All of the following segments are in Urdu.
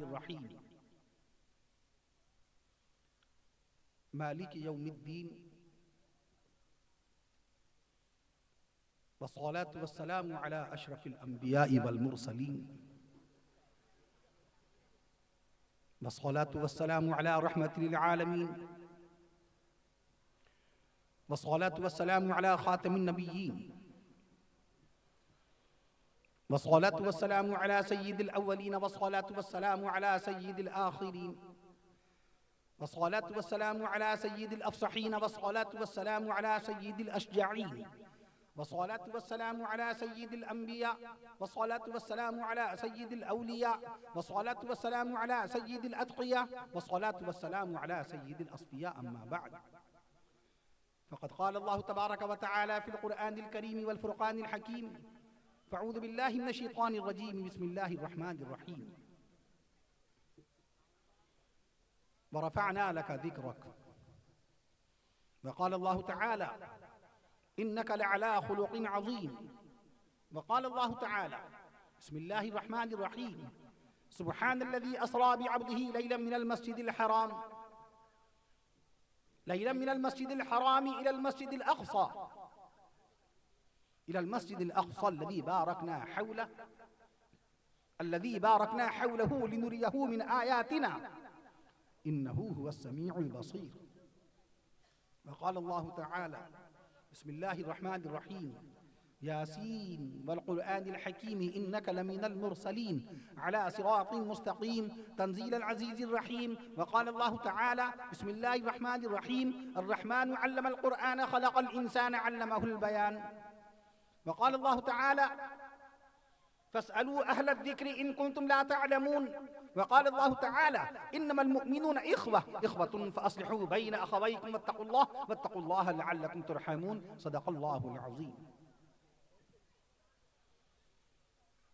الرحيم مالك يوم الدين والصلاة والسلام على أشرف الأنبياء والمرسلين والصلاة والسلام على رحمة للعالمين والصلاة والسلام على خاتم النبيين والصلاة والسلام على سيد الأولين والصلاة والسلام على سيد الآخرين والصلاة والسلام على سيد الأفصحين والصلاة والسلام على سيد الأشجعين والصلاة والسلام على سيد الأنبياء والصلاة والسلام على سيد الأولياء والصلاة والسلام على سيد الأتقياء والصلاة والسلام على سيد الأصفياء. أما بعد، فقد قال الله تبارك وتعالى في القرآن الكريم والفرقان الحكيم: فأعوذ بالله من الشيطان الرجيم، بسم الله الرحمن الرحيم. ورفعنا لك ذكرك. وقال الله تعالى: إنك لعلى خلق عظيم. وقال الله تعالى: بسم الله الرحمن الرحيم: سبحان الذي أسرى بعبده ليلا من المسجد الحرام إلى المسجد الأقصى الذي باركنا حوله لنريه من آياتنا إنه هو السميع البصير. وقال الله تعالى: بسم الله الرحمن الرحيم: ياسين والقرآن الحكيم إنك لمن المرسلين على صراط مستقيم تنزيل العزيز الرحيم. وقال الله تعالى: بسم الله الرحمن الرحيم: الرحمن علم القرآن خلق الإنسان علمه البيان. وقال الله تعالى: فاسألوا أهل الذكر إن كنتم لا تعلمون. وقال الله تعالى: إنما المؤمنون إخوة فأصلحوا بين أخويكم واتقوا الله لعلكم ترحمون. صدق الله العظيم.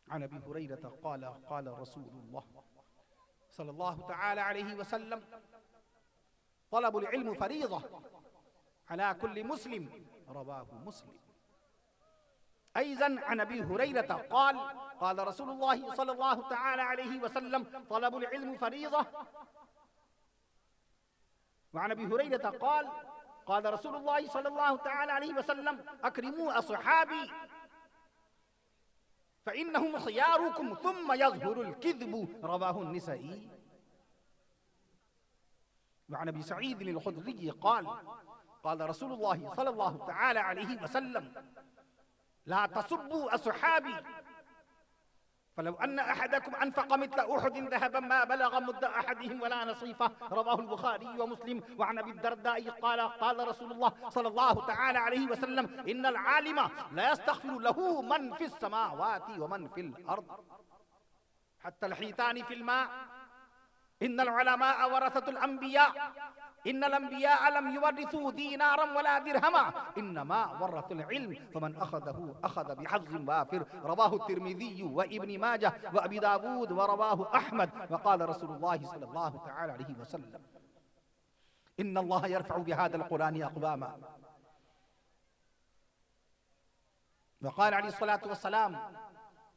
عن أبي هريرة قال رسول الله صلى الله تعالى عليه وسلم: طلب العلم فريضة على كل مسلم. رواه مسلم. أيضا عن أبي هريرة قال رسول الله صلى الله تعالى عليه وسلم: طلب العلم فريضة. وعن أبي هريرة قال رسول الله صلى الله تعالى عليه وسلم: أكرموا أصحابي فإنهم خياركم ثم يظهر الكذب. رواه النسائي. وعن أبي سعيد الخدري قال رسول الله صلى الله تعالى عليه وسلم: لا تسبوا أصحابي فلو أن أحدكم أنفق مثل أحد ذهبا ما بلغ مد أحدهم ولا نصيفه. رواه البخاري ومسلم. وعن أبي الدرداء قال رسول الله صلى الله تعالى عليه وسلم: إن العالم لا يستغفر له من في السماوات ومن في الأرض حتى الحيتان في الماء. إن العلماء ورثة الأنبياء. إن الأنبياء لم يورثوا دينارا ولا درهما إنما ورثوا العلم فمن أخذه أخذ بحظ وافر. رواه الترمذي وابن ماجه وأبي داود ورواه أحمد. وقال رسول الله صلى الله تعالى عليه وسلم: إن الله يرفع بهذا القرآن أقواما. وقال عليه الصلاة والسلام: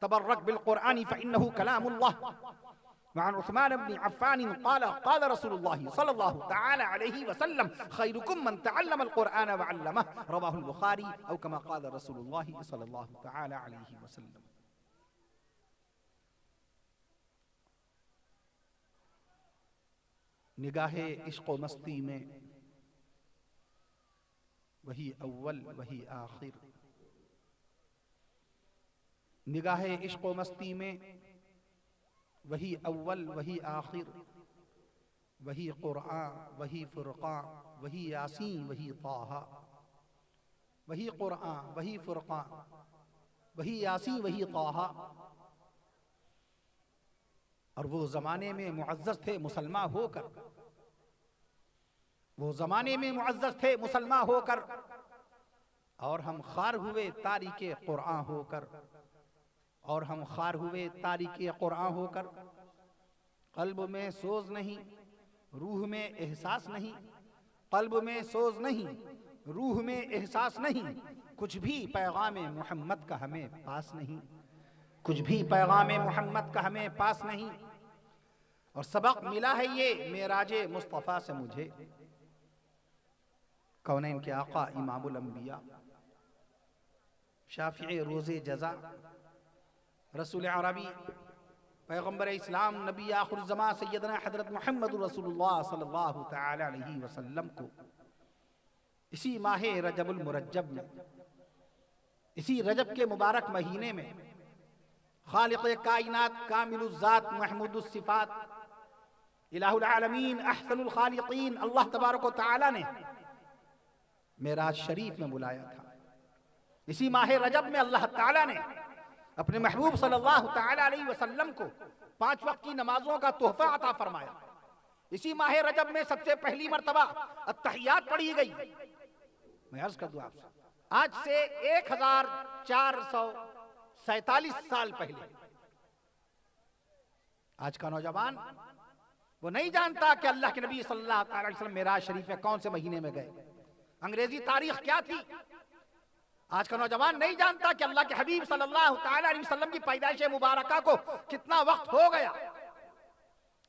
تبرك بالقرآن فإنه كلام الله. وعن عثمان بن عفان قال رسول الله صلى الله تعالى عليه وسلم: خيركم من تعلم القرآن وعلمه. رواه البخاري. أو كما قال رسول الله صلى الله تعالى عليه وسلم. نگاہ عشق و مستی میں وہی اول وہی آخر. نگاہ عشق و مستی میں وہی اول وہی آخر. وہی قرآن وہی فرقان وہی یاسین وہی طٰہٰ. وہی قرآن وہی فرقان وہی یاسین وہی طٰہٰ. اور وہ زمانے میں معزز تھے مسلمان ہو کر. وہ زمانے میں معزز تھے مسلمان ہو کر. اور ہم خوار ہوئے تاریک قرآن ہو کر. اور ہم خوار ہوئے تاریک قرآن ہو کر. قلب میں سوز نہیں روح میں احساس نہیں. قلب میں سوز نہیں روح میں احساس نہیں. کچھ بھی پیغام محمد کا ہمیں پاس نہیں. کچھ بھی پیغام محمد کا ہمیں پاس نہیں. اور سبق ملا ہے یہ معراج مصطفیٰ سے مجھے، کونین کے آقا امام الانبیاء، شافع روز جزا، رسول عربی، پیغمبر اسلام، نبی آخر الزمان سیدنا حضرت محمد رسول اللہ صلی اللہ تعالی علیہ وسلم کو اسی ماہ رجب المرجب میں، اسی رجب کے مبارک مہینے میں خالق کائنات کامل الذات محمود الصفات الہ العالمین احسن الخالقین اللہ تبارک و تعالی نے معراج شریف میں بلایا تھا۔ اسی ماہ رجب میں اللہ تعالی نے اپنے محبوب صلی اللہ تعالی علیہ وسلم کو 5 وقت کی نمازوں کا تحفہ عطا فرمایا۔ اسی ماہ رجب میں سب سے پہلی مرتبہ التحیات پڑھی گئی۔ میں عرض کر دوں آپ سے، آج سے 1447 سال پہلے آج کا نوجوان وہ نہیں جانتا کہ اللہ کے نبی صلی اللہ علیہ وسلم معراج شریف میں کون سے مہینے میں گئے، انگریزی تاریخ کیا تھی۔ آج کا نوجوان نہیں جانتا کہ اللہ کے حبیب صلی اللہ علیہ وسلم کی پیدائش مبارکہ کو کتنا وقت ہو گیا۔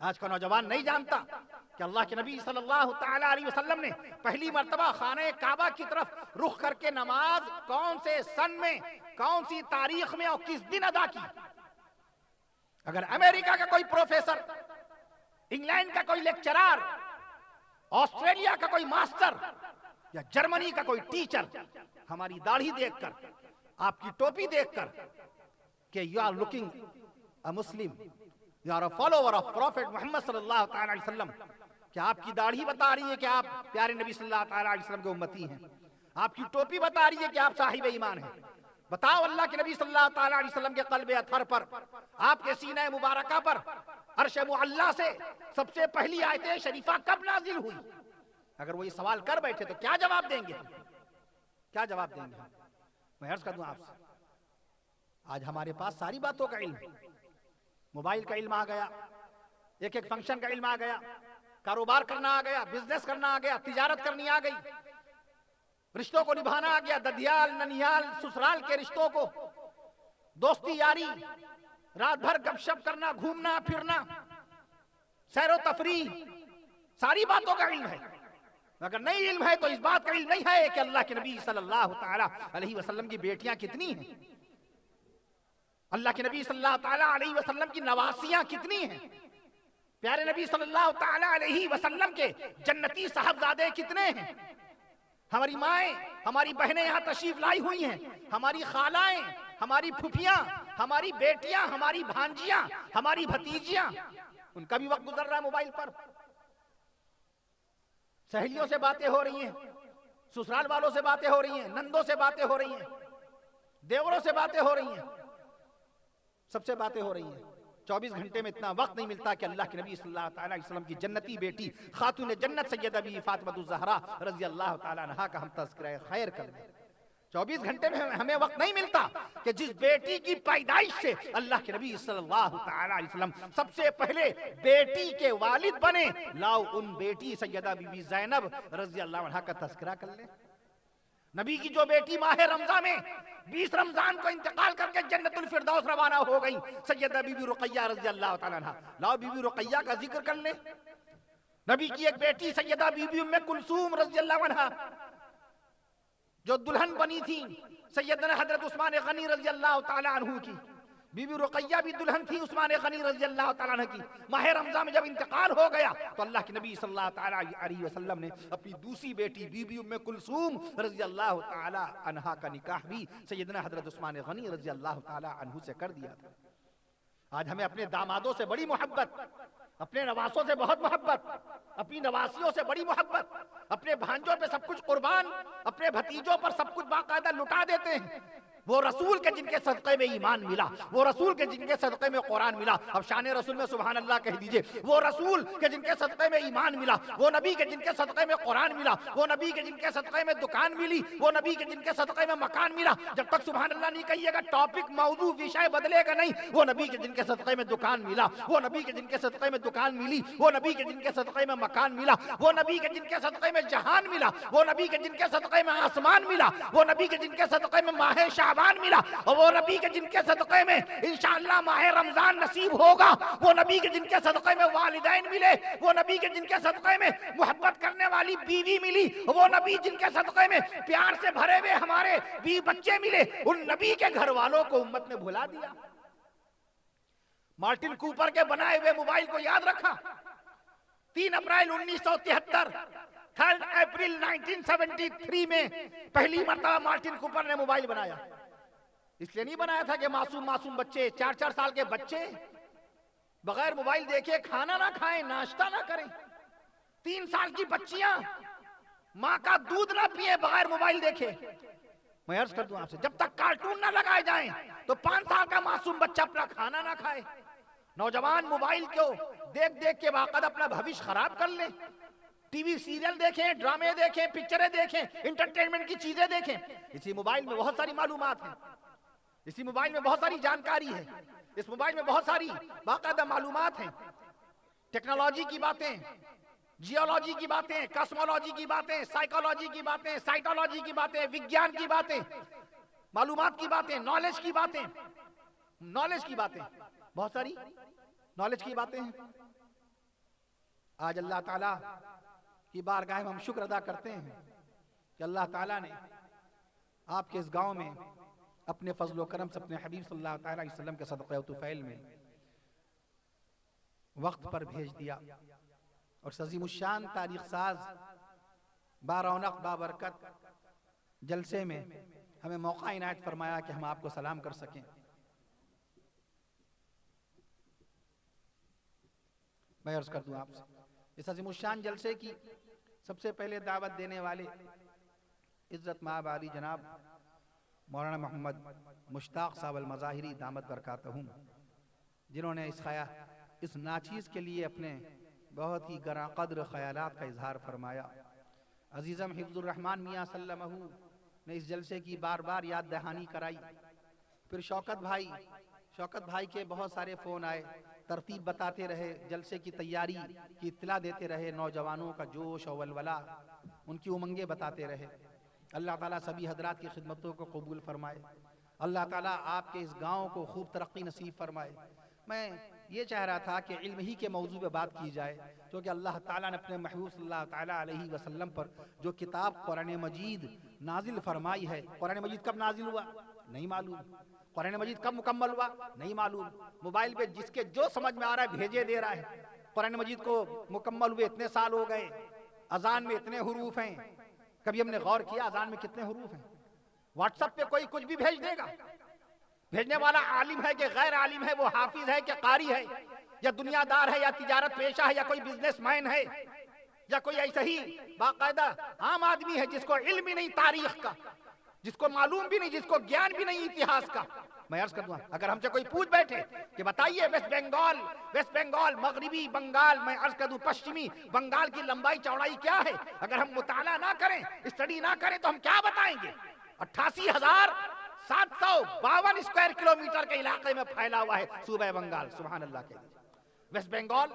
آج کا نوجوان نہیں جانتا کہ اللہ کے نبی صلی اللہ علیہ وسلم نے پہلی مرتبہ خانہ کعبہ کی طرف رخ کر کے نماز کون سے سن میں، کون سی تاریخ میں اور کس دن ادا کی۔ اگر امریکہ کا کوئی پروفیسر، انگلینڈ کا کوئی لیکچرار، آسٹریلیا کا کوئی ماسٹر یا جرمنی کا کوئی ٹیچر ہماری داڑھی دیکھ کر، آپ کی ٹوپی دیکھ کر کہ you are looking a Muslim, you are a follower of prophet Muhammad صلی اللہ تعالی علیہ وسلم، کہ آپ کی داڑھی بتا رہی ہے کہ آپ پیارے نبی صلی اللہ تعالی علیہ وسلم کے امتی ہیں، آپ کی ٹوپی بتا رہی ہے کہ آپ صاحب ایمان ہیں، بتاؤ اللہ کے نبی صلی اللہ تعالی علیہ وسلم کے قلب اطہر پر، آپ کے سینہ مبارکہ پر عرش معلیٰ سے سب سے پہلی آیت شریفہ کب نازل ہوئی؟ اگر وہ یہ سوال کر بیٹھے تو کیا جواب دیں گے؟ کیا جواب دیں گے؟ میں عرض کر دوں آپ سے، آج ہمارے پاس ساری باتوں کا علم، موبائل کا علم آ گیا، ایک ایک فنکشن کا علم آ گیا، کاروبار کرنا آ گیا، بزنس کرنا آ گیا، تجارت کرنی آ گئی، رشتوں کو نبھانا آ گیا، ددیال ننیال سسرال کے رشتوں کو، دوستی یاری، رات بھر گپ شپ کرنا، گھومنا پھرنا، سیر و تفریح، ساری باتوں کا علم ہے۔ اگر نہیں علم ہے تو اس بات کا علم نہیں ہے کہ اللہ کے نبی صلی اللہ تعالی علیہ وسلم کی بیٹیاں کتنی ہیں، اللہ کے نبی صلی اللہ تعالی علیہ وسلم کی نواسیاں کتنی ہیں، پیارے نبی صلی اللہ تعالی علیہ وسلم کے جنتی صاحبزادے کتنے ہیں، ہماری مائیں، ہماری بہنیں یہاں تشریف لائی ہوئی ہیں، ہماری خالائیں، ہماری پھوپھیاں، ہماری بیٹیاں، ہماری بھانجیاں، ہماری بھتیجیاں، ان کا بھی وقت گزر رہا ہے موبائل پر، سہیلیوں سے باتیں ہو رہی ہیں، سسرال والوں سے باتیں ہو رہی ہیں، نندوں سے باتیں ہو رہی ہیں، دیوروں سے باتیں ہو رہی ہیں، سب سے باتیں ہو رہی ہیں۔ 24 گھنٹے میں اتنا وقت نہیں ملتا کہ اللہ کے نبی صلی اللہ تعالی علیہ وسلم کی جنتی بیٹی خاتون جنت سیدہ بی فاطمہ الزہرا رضی اللہ تعالی عنہا کا ہم تذکرہ خیر کر دیں۔ 24 گھنٹے میں ہمیں وقت نہیں ملتا کہ جس بیٹی کی پیدائش سے اللہ کے نبی صلی اللہ تعالی علیہ وسلم سب سے پہلے بیٹی کے والد بنے، لاؤ ان بیٹی سیدہ بی بی زینب رضی اللہ عنہا کا تذکرہ کر لیں۔ نبی کی جو بیٹی ماہ رمضان میں 20 رمضان کو انتقال کر کے جنت الفردوس روانہ ہو گئی، سیدہ بی بی رقیہ رضی اللہ تعالی عنہا، لاؤ بی بی رقیہ کا ذکر کر لیں۔ نبی کی ایک بیٹی سیدہ بی بی ام کلثوم رضی اللہ عنہا جو دلہن بنی تھی سیدنا حضرت عثمان غنی رضی اللہ تعالی عنہ کی، بی بی رقیہ بھی دلہن تھی عثمان غنی رضی اللہ تعالی عنہ کی۔ ماہ رمضان میں جب انتقال ہو گیا تو اللہ کے نبی صلی اللہ تعالی علیہ وسلم نے اپنی دوسری بیٹی بی بی ام کلثوم رضی اللہ تعالی عنہا کا نکاح بھی سیدنا حضرت عثمان غنی رضی اللہ تعالی عنہ سے کر دیا تھا۔ آج ہمیں اپنے دامادوں سے بڑی محبت، اپنے نواسوں سے بہت محبت، اپنی نواسیوں سے بڑی محبت، اپنے بھانجوں پہ سب کچھ قربان، اپنے بھتیجوں پر سب کچھ باقاعدہ لٹا دیتے ہیں۔ وہ رسول کے جن کے صدقے میں ایمان ملا، وہ رسول کے جن کے صدقے میں قرآن ملا، اب شان رسول میں سبحان اللہ کہہ دیجئے، وہ رسول کے جن کے صدقے میں ایمان ملا، وہ نبی کے جن کے صدقے میں قرآن ملا، وہ نبی کے جن کے صدقے میں دکان ملی، وہ نبی کے جن کے صدقے میں مکان ملا۔ جب تک سبحان اللہ نہیں کہیے گا ٹاپک موضوع وشے بدلے گا نہیں۔ وہ نبی کے جن کے صدقے میں دکان ملا، وہ نبی کے جن کے صدقے میں دکان ملی، وہ نبی کے جن کے صدقے میں مکان ملا، وہ نبی کے جن کے صدقے میں جہان ملا، وہ نبی کے جن کے صدقے میں آسمان ملا، وہ نبی کے جن کے صدقے میں ماہ شعبان شعبان ملا، اور وہ نبی کے جن کے صدقے میں انشاءاللہ ماہ رمضان نصیب ہوگا، وہ نبی کے جن کے صدقے میں والدین ملے، وہ نبی کے جن کے صدقے میں محبت کرنے والی بیوی ملی، وہ نبی جن کے صدقے میں پیار سے بھرے ہوئے ہمارے بیوی بچے ملے، ان نبی کے گھر والوں کو امت نے بھلا دیا۔ مارٹن کوپر کے بنائے ہوئے موبائل کو یاد رکھا، 3 اپریل 1973، 3 اپریل 1973 میں پہلی مرتبہ مارٹن کوپر نے موبائل بنایا۔ اس لیے نہیں بنایا تھا کہ معصوم بچے، 4 سال کے بچے بغیر موبائل دیکھے کھانا نہ کھائیں، ناشتہ نہ کریں۔ 3 سال کی بچیاں ماں کا دودھ نہ پیے بغیر موبائل دیکھے۔ میں عرض کر دوں آپ سے، جب تک کارٹون نہ لگائے جائیں تو 5 سال کا معصوم بچہ اپنا کھانا نہ کھائے۔ نوجوان موبائل کو دیکھ کے باقاعدہ اپنا بھوش خراب کر لیں، ٹی وی سیریل دیکھیں، ڈرامے دیکھیں، پکچریں دیکھیں، انٹرٹینمنٹ کی چیزیں دیکھیں۔ اسی موبائل میں بہت ساری معلومات ہیں، اسی موبائل میں بہت ساری جانکاری ہے، اس موبائل میں بہت ساری باقاعدہ معلومات ہیں، ٹیکنالوجی کی باتیں، جیولوجی کی باتیں، کاسمولوجی کی باتیں، سائیکولوجی کی باتیں، سائٹولوجی کی باتیں، وگیان کی باتیں، معلومات کی باتیں، نالج کی باتیں، بہت ساری نالج کی باتیں ہیں۔ آج اللہ تعالیٰ کی بارگاہ میں ہم شکر ادا کرتے ہیں کہ اللہ تعالیٰ نے آپ کے اس گاؤں میں اپنے فضل و کرم سے اپنے حبیب صلی اللہ علیہ وسلم کے صدقہ و طفیل میں وقت پر بھیج دیا، اور عظیم الشان تاریخ ساز بارونق بابرکت جلسے میں ہمیں موقع عنایت فرمایا کہ ہم آپ کو سلام کر سکیں۔ میں عرض کر دوں آپ سے، اس عظیم الشان جلسے کی سب سے پہلے دعوت دینے والے عزت مآب علی جناب مولانا محمد مشتاق صاحب المظاہری دامت برکاتہم، جنہوں نے اس ناچیز کے لیے اپنے بہت ہی گراں قدر خیالات کا اظہار فرمایا۔ عزیزم حفظ الرحمان میاں سلمہ نے اس جلسے کی بار بار یاد دہانی کرائی۔ پھر شوکت بھائی کے بہت سارے فون آئے، ترتیب بتاتے رہے، جلسے کی تیاری کی اطلاع دیتے رہے، نوجوانوں کا جوش و ولولہ، ان کی امنگیں بتاتے رہے۔ اللہ تعالیٰ سبھی حضرات کی خدمتوں کو قبول فرمائے، اللہ تعالیٰ آپ کے اس گاؤں کو خوب ترقی نصیب فرمائے۔ میں یہ چاہ رہا تھا کہ علم ہی کے موضوع پہ بات کی جائے، کیونکہ اللہ تعالیٰ نے اپنے محبوب صلی اللہ تعالیٰ علیہ وسلم پر جو کتاب قرآن مجید نازل فرمائی ہے، قرآن مجید کب نازل ہوا نہیں معلوم، قرآن مجید کب مکمل ہوا نہیں معلوم، موبائل پہ جس کے جو سمجھ میں آ رہا ہے بھیجے دے رہا ہے۔ قرآن مجید کو مکمل ہوئے اتنے سال ہو گئے، اذان میں اتنے حروف ہیں، کبھی ہم نے غور کیا اذان میں کتنے حروف ہیں؟ واٹس ایپ پہ کوئی کچھ بھی بھیج دے گا، بھیجنے والا عالم ہے کہ غیر عالم ہے، وہ حافظ ہے کہ قاری ہے، یا دنیا دار ہے، یا تجارت پیشہ ہے، یا کوئی بزنس مین ہے، یا کوئی ایسا ہی باقاعدہ عام آدمی ہے جس کو علم ہی نہیں تاریخ کا، جس کو معلوم بھی نہیں، جس کو گیان بھی نہیں اتہاس کا۔ میں عرض کر دوں، اگر ہم سے کوئی پوچھ بیٹھے کہ بتائیے ویسٹ بنگال، مغربی بنگال، میں عرض کر دوں پشچمی بنگال کی لمبائی چوڑائی کیا ہے، اگر ہم مطالعہ نہ کریں، اسٹڈی نہ کریں تو ہم کیا بتائیں گے؟ 88,752 اسکوائر کلومیٹر کے علاقے میں پھیلا ہوا ہے صوبہ بنگال، سبحان اللہ کے لیے۔ ویسٹ بنگال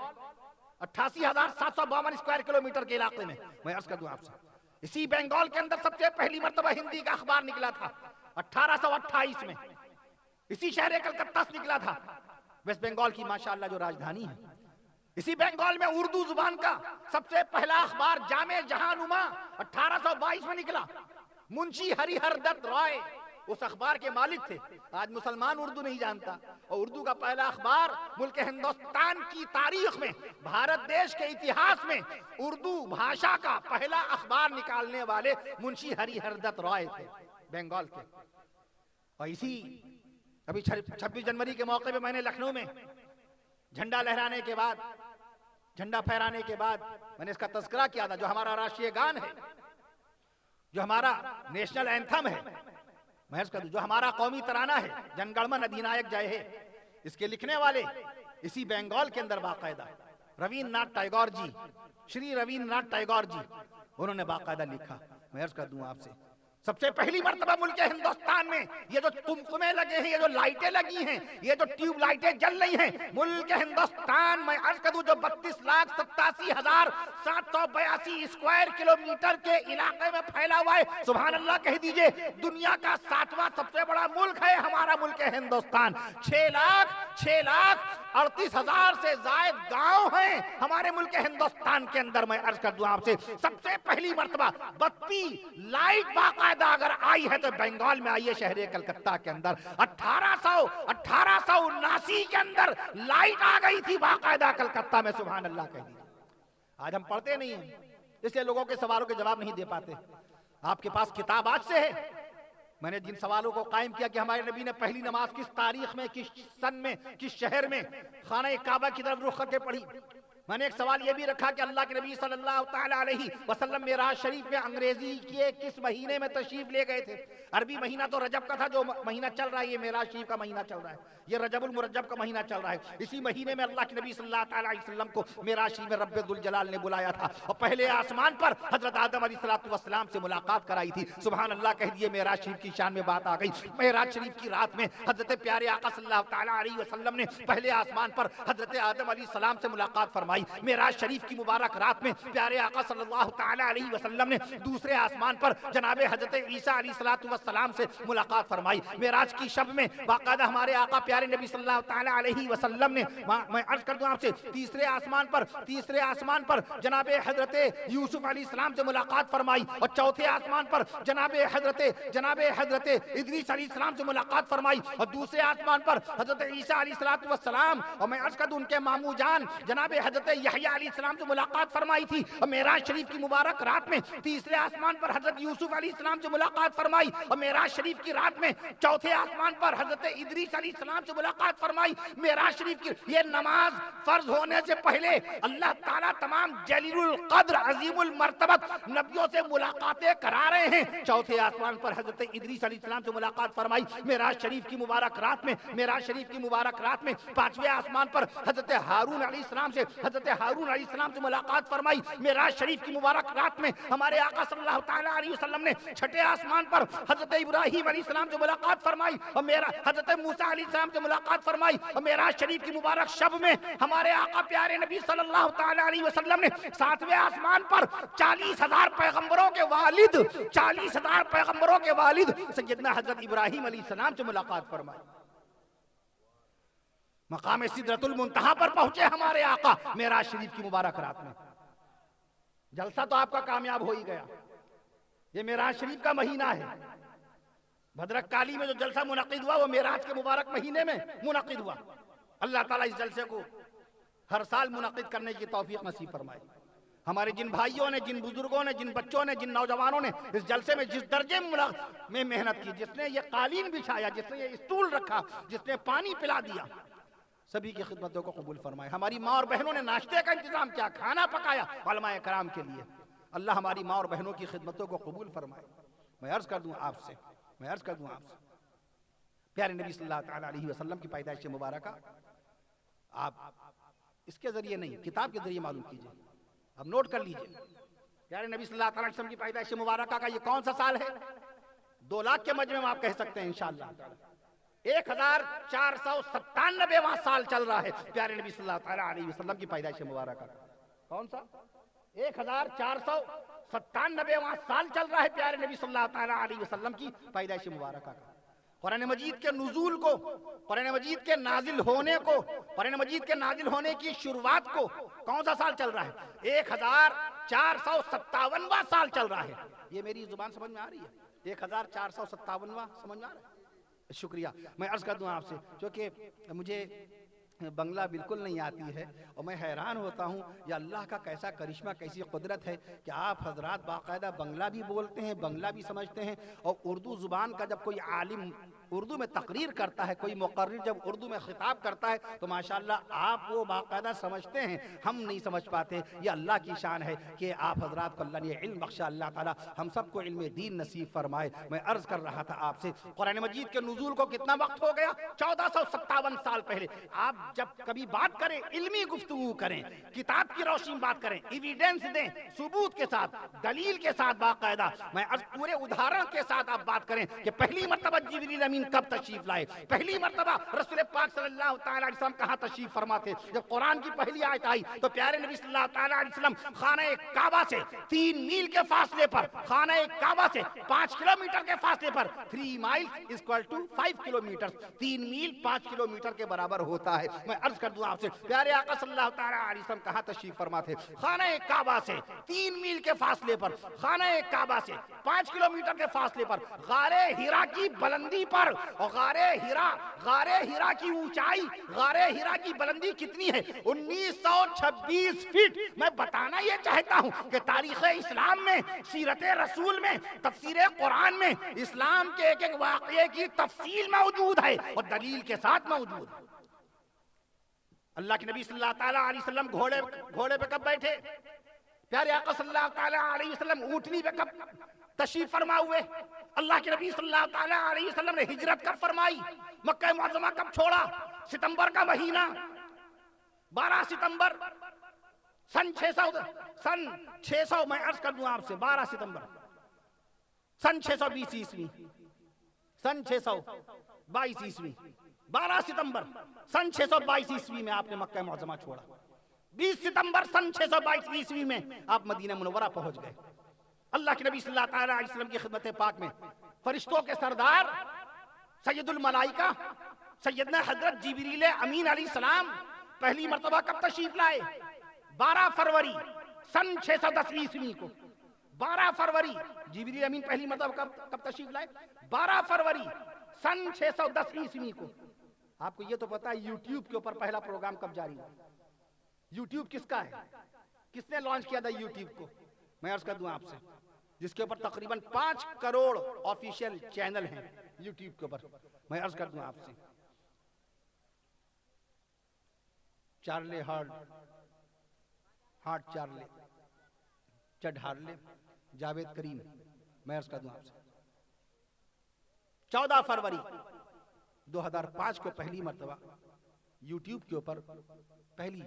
88,752 اسکوائر کلومیٹر کے علاقے میں، میں عرض کر دوں آپ سے، اسی بنگال کے اندر سب سے پہلی مرتبہ ہندی کا اخبار نکلا تھا 1828 میں، اسی شہر کلکتہ سے نکلا تھا۔ ویسٹ بنگال کی ماشاءاللہ جو راجدھانی ہے، اسی بنگال میں اردو زبان کا سب سے پہلا اخبار جامع جہاں نما 1822 میں نکلا۔ منشی ہری ہر دت رائے اس اخبار کے مالک تھے۔ آج مسلمان اردو نہیں جانتا، اور اردو کا پہلا اخبار ملک ہندوستان کی تاریخ میں، بھارت دیش کے اتہاس میں اردو بھاشا کا پہلا اخبار نکالنے والے منشی ہری ہر دت رائے تھے بنگال کے۔ اور اسی ابھی 26 جنوری کے موقع پہ میں نے لکھنؤ میں جھنڈا لہرانے کے بعد، جھنڈا پھہرانے کے بعد میں نے اس کا تذکرہ کیا تھا، جو ہمارا راشٹریہ گان ہے، جو ہمارا نیشنل اینتھم ہے، میں اس کا جو ہمارا قومی ترانہ ہے، جن گڑ من ادھینائک جائے ہے، اس کے لکھنے والے اسی بنگال کے اندر باقاعدہ روین ناتھ ٹیگور جی، شری روین ناتھ ٹیگور جی، انہوں نے باقاعدہ لکھا۔ میں عرض کر دوں آپ سے سب سے پہلی مرتبہ ملک ہندوستان میں یہ جو قمقمے لگے ہیں، یہ جو لائٹیں لگی ہیں، یہ جو ٹیوب لائٹیں جل رہی ہیں، ملک ہندوستان میں عرض کر دوں جو 32,87,782 اسکوائر کلومیٹر کے علاقے میں پھیلا ہوا ہے، سبحان اللہ کہہ دیجئے، دنیا کا 7واں سب سے بڑا ملک ہے ہمارا ملک ہندوستان۔ 6,38,000 سے زائد گاؤں ہیں ہمارے ملک ہندوستان کے اندر۔ میں عرض کر دوں آپ سے، سب سے پہلی مرتبہ بتی لائٹ باقاعدہ اگر آئی ہے تو بنگال میں آئی ہے، شہر کلکتہ کے اندر 1879 کے اندر لائٹ آ گئی تھی باقاعدہ کلکتہ میں، سبحان اللہ کہہ دیجئے۔ آج ہم پڑھتے نہیں ہیں، اس لیے لوگوں کے سوالوں کے جواب نہیں دے پاتے۔ آپ کے پاس کتاب آج سے ہے، میں نے جن سوالوں کو قائم کیا کہ ہمارے نبی نے پہلی نماز کس تاریخ میں، کس سن میں، کس شہر میں خانہ کعبہ کی طرف رخ کر کے پڑھی، میں نے ایک سوال یہ بھی رکھا کہ اللہ کے نبی صلی اللہ تعالی علیہ وسلم معراج شریف میں انگریزی کے کس مہینے میں تشریف لے گئے تھے۔ عربی مہینہ تو رجب کا تھا، جو مہینہ چل رہا ہے یہ معراج شریف کا مہینہ چل رہا ہے، یہ رجب المرجب کا مہینہ چل رہا ہے۔ اسی مہینے میں اللہ کے نبی صلی اللہ تعالی علیہ وسلم کو معراج شریف میں رب ذوالجلال نے بلایا تھا اور پہلے آسمان پر حضرت آدم علیہ السلام سے ملاقات کرائی تھی، سبحان اللہ کہہ دیے۔ معراج شریف کی شان میں بات آ گئی، معراج شریف کی رات میں حضرت پیارے آقا صلی اللہ تعالی علیہ وسلم نے پہلے آسمان پر حضرت آدم علیہ السلام سے ملاقات فرمائی۔ معراج شریف کی مبارک رات میں پیارے آقا صلی اللہ تعالی علیہ وسلم نے دوسرے آسمان پر جناب حضرت عیسیٰ علیہ السلام سے ملاقات فرمائی۔ معراج کی شب میں باقاعدہ ہمارے آقا پیارے نبی صلی اللہ تعالی علیہ وسلم نے، میں عرض کر دوں آپ سے، تیسرے آسمان پر جناب حضرت یوسف علیہ السلام سے ملاقات فرمائی اور چوتھے آسمان پر جناب حضرت ادریس علیہ السلام سے ملاقات فرمائی اور دوسرے آسمان پر حضرت عیسیٰ علیہ السلام اور میں عرض کر دوں ان کے ماموں جان جناب حضرت یحییٰ علیہ السلام سے ملاقات فرمائی تھی اور معراج شریف کی مبارک رات میں تیسرے آسمان پر حضرت یوسف علیہ السلام سے ملاقات فرمائی اور معراج شریف کی رات میں چوتھے آسمان پر حضرت ادریس علیہ السلام سے ملاقات فرمائی۔ معراج شریف کی یہ نماز فرض ہونے سے پہلے اللہ تعالیٰ تمام جلیل القدر عظیم المرتبت نبیوں سے ملاقاتیں کرا رہے ہیں۔ چوتھے آسمان پر حضرت ادریس علیہ السلام سے ملاقات فرمائی معراج شریف کی مبارک رات میں۔ معراج شریف کی مبارک رات میں پانچویں آسمان پر حضرت ہارون علیہ السلام سے ملاقات فرمائی۔ معراج شریف کی مبارک رات میں ہمارے آقا صلی اللہ تعالی علیہ وسلم نے چھٹے آسمان پر حضرت ابراہیم علیہ السلام سے ملاقات فرمائی اور حضرت موسیٰ علیہ السلام سے ملاقات فرمائی اور معراج شریف کی مبارک شب میں ہمارے آقا پیارے نبی صلی اللہ تعالی علیہ وسلم نے ساتویں آسمان پر 40,000 پیغمبروں کے والد سیدنا حضرت ابراہیم علیہ السلام سے ملاقات فرمائی۔ مقام سدرۃ المنتہا پر پہنچے ہمارے آقا معراج شریف کی مبارک رات میں۔ جلسہ تو آپ کا کامیاب ہو ہی گیا، یہ معراج شریف کا مہینہ ہے۔ بھدرک کالی میں جو جلسہ منعقد ہوا وہ معراج کے مبارک مہینے میں منعقد ہوا۔ اللہ تعالیٰ اس جلسے کو ہر سال منعقد کرنے کی توفیق نصیب فرمائے۔ ہمارے جن بھائیوں نے، جن بزرگوں نے، جن بچوں نے، جن نوجوانوں نے اس جلسے میں جس درجے میں محنت کی، جس نے یہ قالین بچھایا، جس نے یہ اسٹول رکھا، جس نے پانی پلا دیا، سبھی کی خدمتوں کو قبول فرمائے۔ ہماری ماں اور بہنوں نے ناشتے کا انتظام کیا، کھانا پکایا علماء کرام کے لیے، اللہ ہماری ماں اور بہنوں کی خدمتوں کو قبول فرمائے۔ میں عرض کر دوں آپ سے پیارے نبی صلی اللہ تعالی علیہ وسلم کی پیدائش مبارکہ آپ اس کے ذریعے نہیں، کتاب کے ذریعے معلوم کیجئے، اب نوٹ کر لیجئے۔ پیارے نبی صلی اللہ علیہ وسلم کی پیدائش مبارکہ کا یہ کون سا سال ہے؟ 2 لاکھ کے مجمع میں آپ کہہ سکتے ہیں انشاءاللہ 1497واں سال چل رہا ہے پیارے نبی صلی اللہ علیہ وسلم کی پیدائش مبارکہ کا۔ کون سا؟ 1497واں سال چل رہا ہے پیارے نبی صلی اللہ علیہ وسلم کی پیدائش مبارکہ کا۔ قرآن مجید کے نزول کو، قرآن مجید کے نازل ہونے کو، قرآن مجید کے نازل ہونے کی شروعات کو کون سا سال چل رہا ہے؟ 1457واں سال چل رہا ہے۔ یہ میری زبان سمجھ میں آ رہی ہے؟ 1457واں سمجھ میں آ رہا ہے؟ شکریہ۔ میں عرض کر دوں آپ سے، چونکہ مجھے بنگلہ بالکل نہیں آتی ہے اور میں حیران ہوتا ہوں یہ اللہ کا کیسا کرشمہ، کیسی قدرت ہے کہ آپ حضرات باقاعدہ بنگلہ بھی بولتے ہیں، بنگلہ بھی سمجھتے ہیں، اور اردو زبان کا جب کوئی عالم اردو میں تقریر کرتا ہے، کوئی مقرر جب اردو میں خطاب کرتا ہے تو ماشاءاللہ آپ وہ باقاعدہ سمجھتے ہیں، ہم نہیں سمجھ پاتے۔ یہ اللہ کی شان ہے کہ آپ حضرات کو اللہ نے علم بخشا، اللہ تعالیٰ ہم سب کو علم دین نصیب فرمائے۔ میں عرض کر رہا تھا آپ سے، قرآن مجید کے نزول کو کتنا وقت ہو گیا؟ 1457 سال پہلے۔ آپ جب کبھی بات کریں، علمی گفتگو کریں، کتاب کی روشنی میں بات کریں، ایویڈنس دیں، ثبوت کے ساتھ، دلیل کے ساتھ باقاعدہ، میں پورے ادھارن کے ساتھ آپ بات کریں کہ پہلی مرتبہ جبریل امین کب تشریف لائے، پہلی مرتبہ رسول پاک صلی اللہ تعالیٰ علیہ وسلم کہاں تشریف فرما تھے۔ جب قرآن کی پہلی آیت آئی تو پیارے نبی صلی اللہ تعالیٰ علیہ وسلم خانہ کعبہ سے 3 میل کے فاصلے پر، خانہ کعبہ سے 5 کلومیٹر کے فاصلے پر، 3 miles = 5 کلومیٹر، 3 میل 5 کلومیٹر کے برابر ہوتا ہے۔ میں عرض کر دوں آپ سے، پیارے آقا صلی اللہ تعالیٰ علیہ وسلم کہاں تشریف فرما تھے؟ خانہ کعبہ سے 3 میل کے فاصلے پر، خانہ کعبہ سے 5 کلومیٹر کے فاصلے پر، غار ہرا کی بلندی پر، اور غار ہرا کی اونچائی، غار ہرا کی بلندی کتنی ہے؟ 1926 فٹ۔ میں بتانا یہ چاہتا ہوں کہ تاریخ اسلام میں، سیرت رسول میں، تفسیر قرآن میں اسلام کے ایک ایک واقعے کی تفصیل موجود ہے اور دلیل کے ساتھ موجود ہے۔ اللہ کے نبی صلی اللہ تعالیٰ علیہ وسلم گھوڑے پہ کب بیٹھے؟ پیارے آقا صلی اللہ تعالیٰ علیہ وسلم اونٹنی پہ کب تشریف فرما ہوئے؟ اللہ کے نبی صلی اللہ تعالیٰ علیہ وسلم نے ہجرت کب فرمائی؟ مکہ معظمہ کب چھوڑا؟ ستمبر کا مہینہ، 12 ستمبر سن 600، میں عرض کر دوں آپ سے، 12 ستمبر سن 620 عیسوی، سن 622 عیسوی، 12 ستمبر سن 622 عیسوی میں آپ نے مکہ معظمہ چھوڑا۔ 20 ستمبر سن 622 عیسوی میں آپ مدینہ منورہ پہنچ گئے۔ اللہ کے نبی صلی اللہ تعالیٰ علیہ وسلم کی خدمت پاک میں فرشتوں کے سردار سید الملائکہ سیدنا حضرت جبریل امین علیہ السلام پہلی مرتبہ کب تشریف لائے؟ 12 فروری سن 610 عیسوی کو۔ 12 فروری جبریل امین پہلی مرتبہ کب تشریف لائے؟ 12 فروری سن 610 عیسوی کو۔ آپ کو یہ تو پتا ہے یوٹیوب کے اوپر پہلا پروگرام کب جاری ہوا؟ یوٹیوب کس کا ہے؟ کس نے لانچ کیا تھا یوٹیوب کو؟ میں عرض کر دوں آپ سے، جس کے اوپر تقریباً 5 کروڑ آفیشیل چینل ہیں یوٹیوب کے اوپر۔ میں عرض کر دوں آپ سے، چارلے ہارٹ چارلے، چڈ ہارلے، جاوید کریم۔ میں عرض کر دوں آپ سے، 14 فروری 2005 کو پہلی مرتبہ یوٹیوب کے اوپر پہلی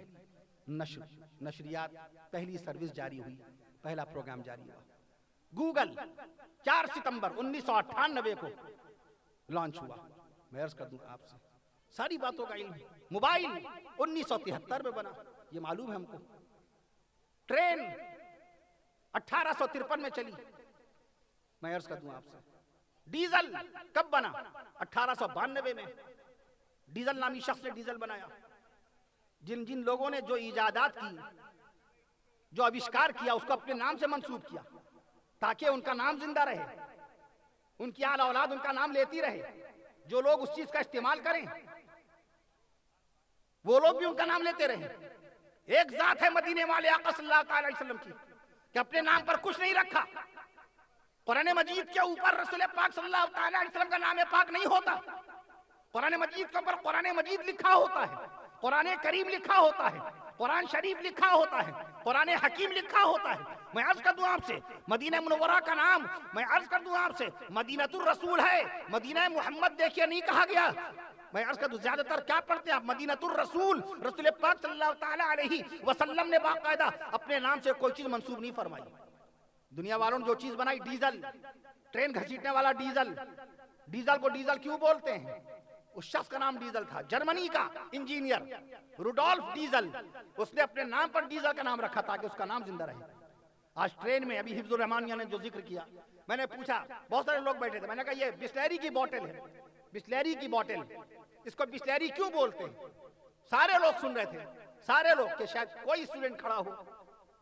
نشریات، پہلی سروس جاری ہوئی، پہلا پروگرام جاری ہوا۔ گوگل 4 ستمبر 1998 کو لانچ ہوا۔ میں عرض کر دوں آپ سے، ساری باتوں کا علم۔ موبائل 1973 میں بنا، یہ معلوم ہے ہم کو۔ ٹرین 1853 میں چلی۔ میں عرض کر دوں آپ سے، ڈیزل کب بنا؟ 1892 میں۔ ڈیزل نامی شخص نے ڈیزل بنایا۔ جن لوگوں نے جو ایجادات کی، جو آوشکار کیا، اس کو اپنے نام سے منسوب کیا تاکہ ان کا نام زندہ رہے، ان کی آل اولاد ان کا نام لیتی رہے۔ جو لوگ اس چیز کا استعمال کریں وہ لوگ بھی ان کا نام لیتے رہے۔ ایک ذات ہے مدینے والے آقا صلی اللہ تعالی علیہ وسلم کی کہ اپنے نام پر کچھ نہیں رکھا۔ قرآن مجید کے اوپر رسول پاک صلی اللہ تعالی علیہ وسلم کا نام پاک نہیں ہوتا۔ قرآن مجید کے اوپر قرآن مجید لکھا ہوتا ہے، قرآن کریم لکھا ہوتا ہے، قرآن شریف لکھا ہوتا ہے، قرآن حکیم لکھا ہوتا ہے۔ میں عرض کر دوں آپ سے، مدینہ منورہ کا نام، میں عرض کر دوں آپ سے، مدینۃ الرسول ہے۔ مدینہ محمد دیکھیے نہیں کہا گیا۔ میں عرض کر دوں، زیادہ تر کیا پڑھتے ہیں آپ؟ مدینۃ الرسول۔ رسول پاک صلی اللہ تعالیٰ علیہ وسلم نے باقاعدہ اپنے نام سے کوئی چیز منسوب نہیں فرمائی۔ دنیا والوں نے جو چیز بنائی، ڈیزل، ٹرین گھسیٹنے والا ڈیزل۔ ڈیزل کو ڈیزل کیوں بولتے ہیں؟ اس شخص کا نام ڈیزل تھا، جرمنی کا انجینئر روڈولف ڈیزل۔ اس نے اپنے نام پر ڈیزل کا نام رکھا تاکہ اس کا نام زندہ رہے۔ آج ٹرین میں ابھی حفظ الرحمانیہ نے جو ذکر کیا، میں نے پوچھا، بہت سارے لوگ بیٹھے تھے، میں نے کہا یہ بسلیری کی بوٹل ہے، بسلیری کی بوٹل، اس کو بسلیری کیوں بولتے ہیں؟ سارے لوگ سن رہے تھے، سارے لوگ، کہ شاید کوئی اسٹوڈنٹ کھڑا ہو،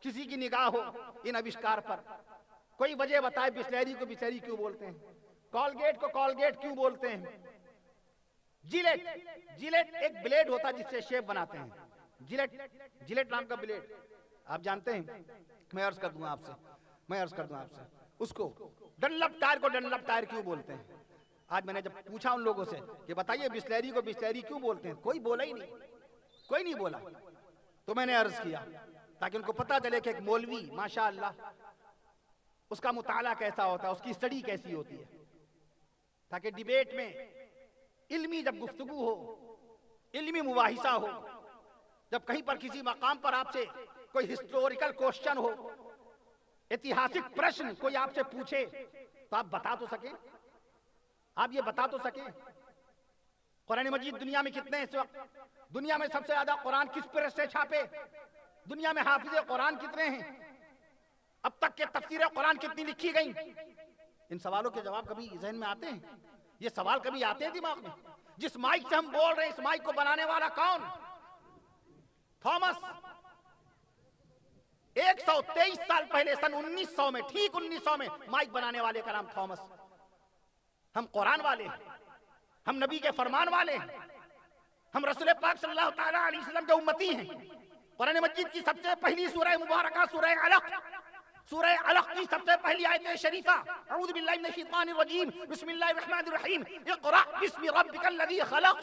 کسی کی نگاہ ہو ان آوشکار پر، کوئی وجہ بتائے بسلیری کو بسلیری کیوں بولتے ہیں، کولگیٹ کو کولگیٹ کیوں بولتے ہیں۔ جیلیٹ ایک بلیڈ ہوتا ہے جس سے شیپ بناتے ہیں، جیلیٹ نام کا بلیڈ آپ جانتے ہیں۔ میں عرض کر دوں آپ سے، اس کو ڈنلپ ٹائر کو ڈنلپ ٹائر کیوں بولتے ہیں؟ آج میں نے جب پوچھا ان لوگوں سے کہ بتائیے بسلیری کو بسلیری کیوں بولتے ہیں، کوئی بولا ہی نہیں، کوئی نہیں بولا. تو میں نے عرض کیا تاکہ ان کو پتا چلے کہ ایک مولوی ماشاءاللہ اس کا مطالعہ کیسا ہوتا ہے، اس کی سٹڈی کیسی ہوتی ہے، تاکہ ڈیبیٹ میں علمی جب گفتگو ہو، علمی مباحثہ ہو، جب کہیں پر کسی مقام پر آپ سے کوئی ہسٹوریکل کوشچن ہو، اتہاسک پرشن کوئی آپ سے پوچھے تو آپ بتا تو سکیں، آپ یہ بتا تو سکیں. قرآن مجید دنیا میں کتنے ہیں اس وقت؟ دنیا میں سب سے زیادہ قرآن کس پریس سے چھاپے؟ دنیا میں حافظ قرآن کتنے ہیں؟ اب تک کے تفسیر قرآن کتنی لکھی گئیں؟ ان سوالوں کے جواب کبھی ذہن میں آتے ہیں؟ یہ سوال کبھی آتے ہیں دماغ میں؟ جس مائک سے ہم بول رہے ہیں اس مائک کو بنانے والا کون؟ تھامس. 123 سال پہلے سن 1900 میں، ٹھیک 1900 میں مائک بنانے والے کا نام تھامس. ہم قرآن والے ہیں، ہم نبی کے فرمان والے ہیں، ہم رسول پاک صلی اللہ تعالیٰ علیہ وسلم کے امتی ہیں. قرآن مجید کی سب سے پہلی سورہ مبارکہ سورہ علق، سورہ علق کی سب سے پہلی آیت شریفہ اعوذ باللہ من الشیطان الرجیم بسم اللہ الرحمن الرحیم اقرأ باسم ربک الذی خلق.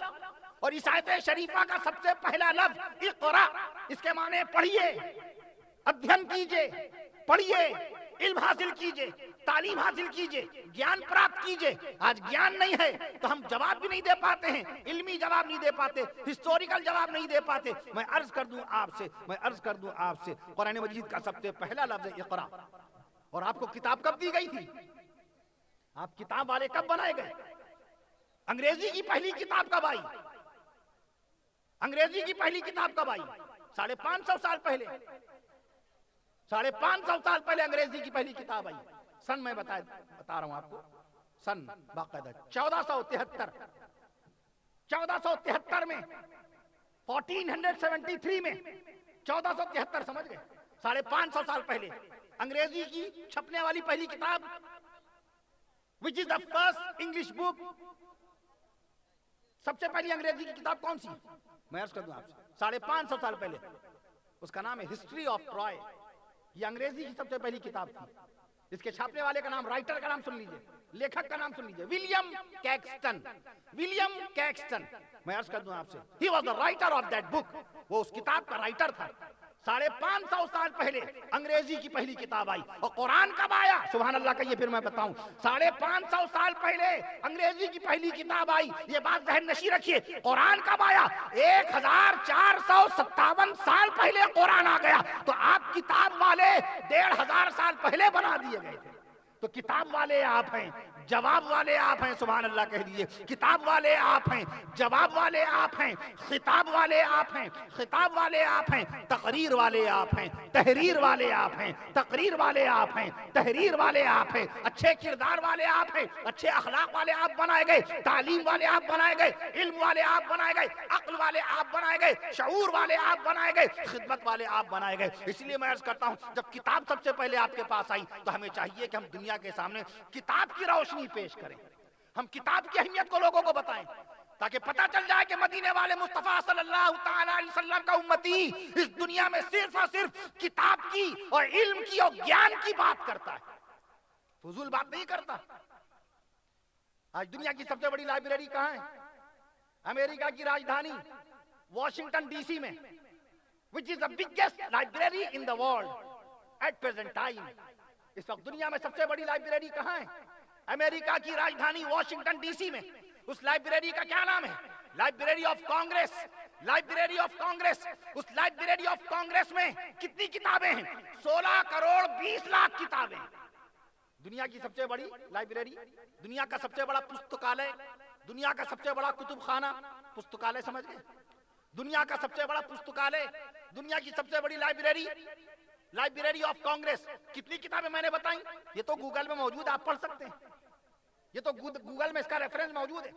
اور اس آیت شریفہ کا سب سے پہلا لفظ اقرأ، اس کے معنی پڑھیے، ادھین کیجئے، پڑھیے، علم حاصل کیجئے، تعلیم حاصل کیجئے، گیان پراپت کیجئے. آج گیان نہیں ہے تو ہم جواب بھی نہیں دے پاتے ہیں، علمی جواب نہیں دے پاتے، ہسٹوریکل جواب نہیں دے پاتے. میں عرض کر دوں آپ سے قرآن مجید کا سب سے پہلا لفظ ہے اقرا. اور آپ کو کتاب کب دی گئی تھی؟ آپ کتاب والے کب بنائے گئے؟ انگریزی کی پہلی کتاب کب آئی؟ انگریزی کی پہلی کتاب کب آئی؟ 550 سال پہلے. 550 سال پہلے انگریزی کی پہلی کتاب آئی. سن میں بتا رہا ہوں آپ کو، سن باقاعدہ 1473 میں، 1473 میں، 1473 سمجھ گئے، 550 سال پہلے انگریزی کی چھپنے والی پہلی کتاب which is the first English book. سب سے پہلی انگریزی کی کتاب کون سی؟ میں عرض کر دوں آپ سے 550 سال پہلے، اس کا نام ہے ہسٹری آف ٹرائے. یہ انگریزی کی سب سے پہلی کتاب تھی. اس کے چھاپنے والے کا نام، رائٹر کا نام سن لیجئے، لیکھک کا نام سن لیجئے، ولیم کیکسٹن. ولیم کیکسٹن. میں عرض کر دوں آپ سے he was the writer of that book. وہ اس کتاب کا رائٹر تھا. 550 سال پہلے انگریزی کی پہلی کتاب آئی. اور قرآن کب آیا؟ سبحان اللہ کہیے پھر میں بتاؤں. 550 سال پہلے انگریزی کی پہلی کتاب آئی. یہ بات ذہن نشین رکھیے. قرآن کب آیا؟ 1457 سال پہلے قرآن آ گیا. تو آپ کتاب والے 1500 سال پہلے بنا دیے گئے تھے. تو کتاب والے آپ ہیں، جواب والے آپ ہیں. سبحان اللہ کہہ دیجئے. کتاب والے آپ ہیں، جواب والے آپ ہیں، خطاب والے آپ ہیں، خطاب والے آپ ہیں، تقریر والے آپ ہیں، تحریر والے آپ ہیں، تقریر والے آپ ہیں، تحریر والے آپ ہیں، اچھے کردار والے آپ ہیں، اچھے اخلاق والے آپ بنائے گئے، تعلیم والے آپ بنائے گئے، علم والے آپ بنائے گئے، عقل والے آپ بنائے گئے، شعور والے آپ بنائے گئے، خدمت والے آپ بنائے گئے. اس لیے میں عرض کرتا ہوں جب کتاب سب سے پہلے آپ کے پاس آئی تو ہمیں چاہیے کہ ہم دنیا کے سامنے کتاب کی روشنی پیش کریں. ہم کتاب کی اہمیت کو لوگوں کو بتائیں تاکہ پتہ چل جائے کہ مدینے والے مصطفیٰ صلی اللہ تعالیٰ علیہ وسلم کا امتی اس دنیا میں صرف اور صرف کتاب کی اور علم کی اور گیان کی بات کرتا ہے، فضول بات نہیں کرتا. آج دنیا کی سب سے بڑی لائبریری کہاں ہے؟ امریکہ کی راجدھانی واشنگٹن ڈی سی میں، which is the biggest library in the world at present time. اس وقت دنیا میں سب سے بڑی لائبریری کہاں ہے؟ امریکہ کی راجدھانی واشنگٹن ڈی سی میں. اس لائبریری کا کیا نام ہے؟ Library of Congress. Library of Congress. اس لائبریری آف کانگریس میں کتنی کتابیں ہیں؟ 16 کروڑ 20 لاکھ کتابیں. دنیا کی سب سے بڑی لائبریری، دنیا کا سب سے بڑا پستکالیہ، دنیا کا سب سے بڑا کتب خانہ. پستکالیہ سمجھ گئے؟ دنیا کا سب سے بڑا پستکالیہ، دنیا کی سب سے بڑی لائبریری، لائبریری آف کانگریس. کتنی کتابیں میں نے بتائیں؟ یہ تو گوگل میں موجود ہے، آپ پڑھ سکتے ہیں. یہ تو گوگل میں اس کا ریفرنس موجود ہے.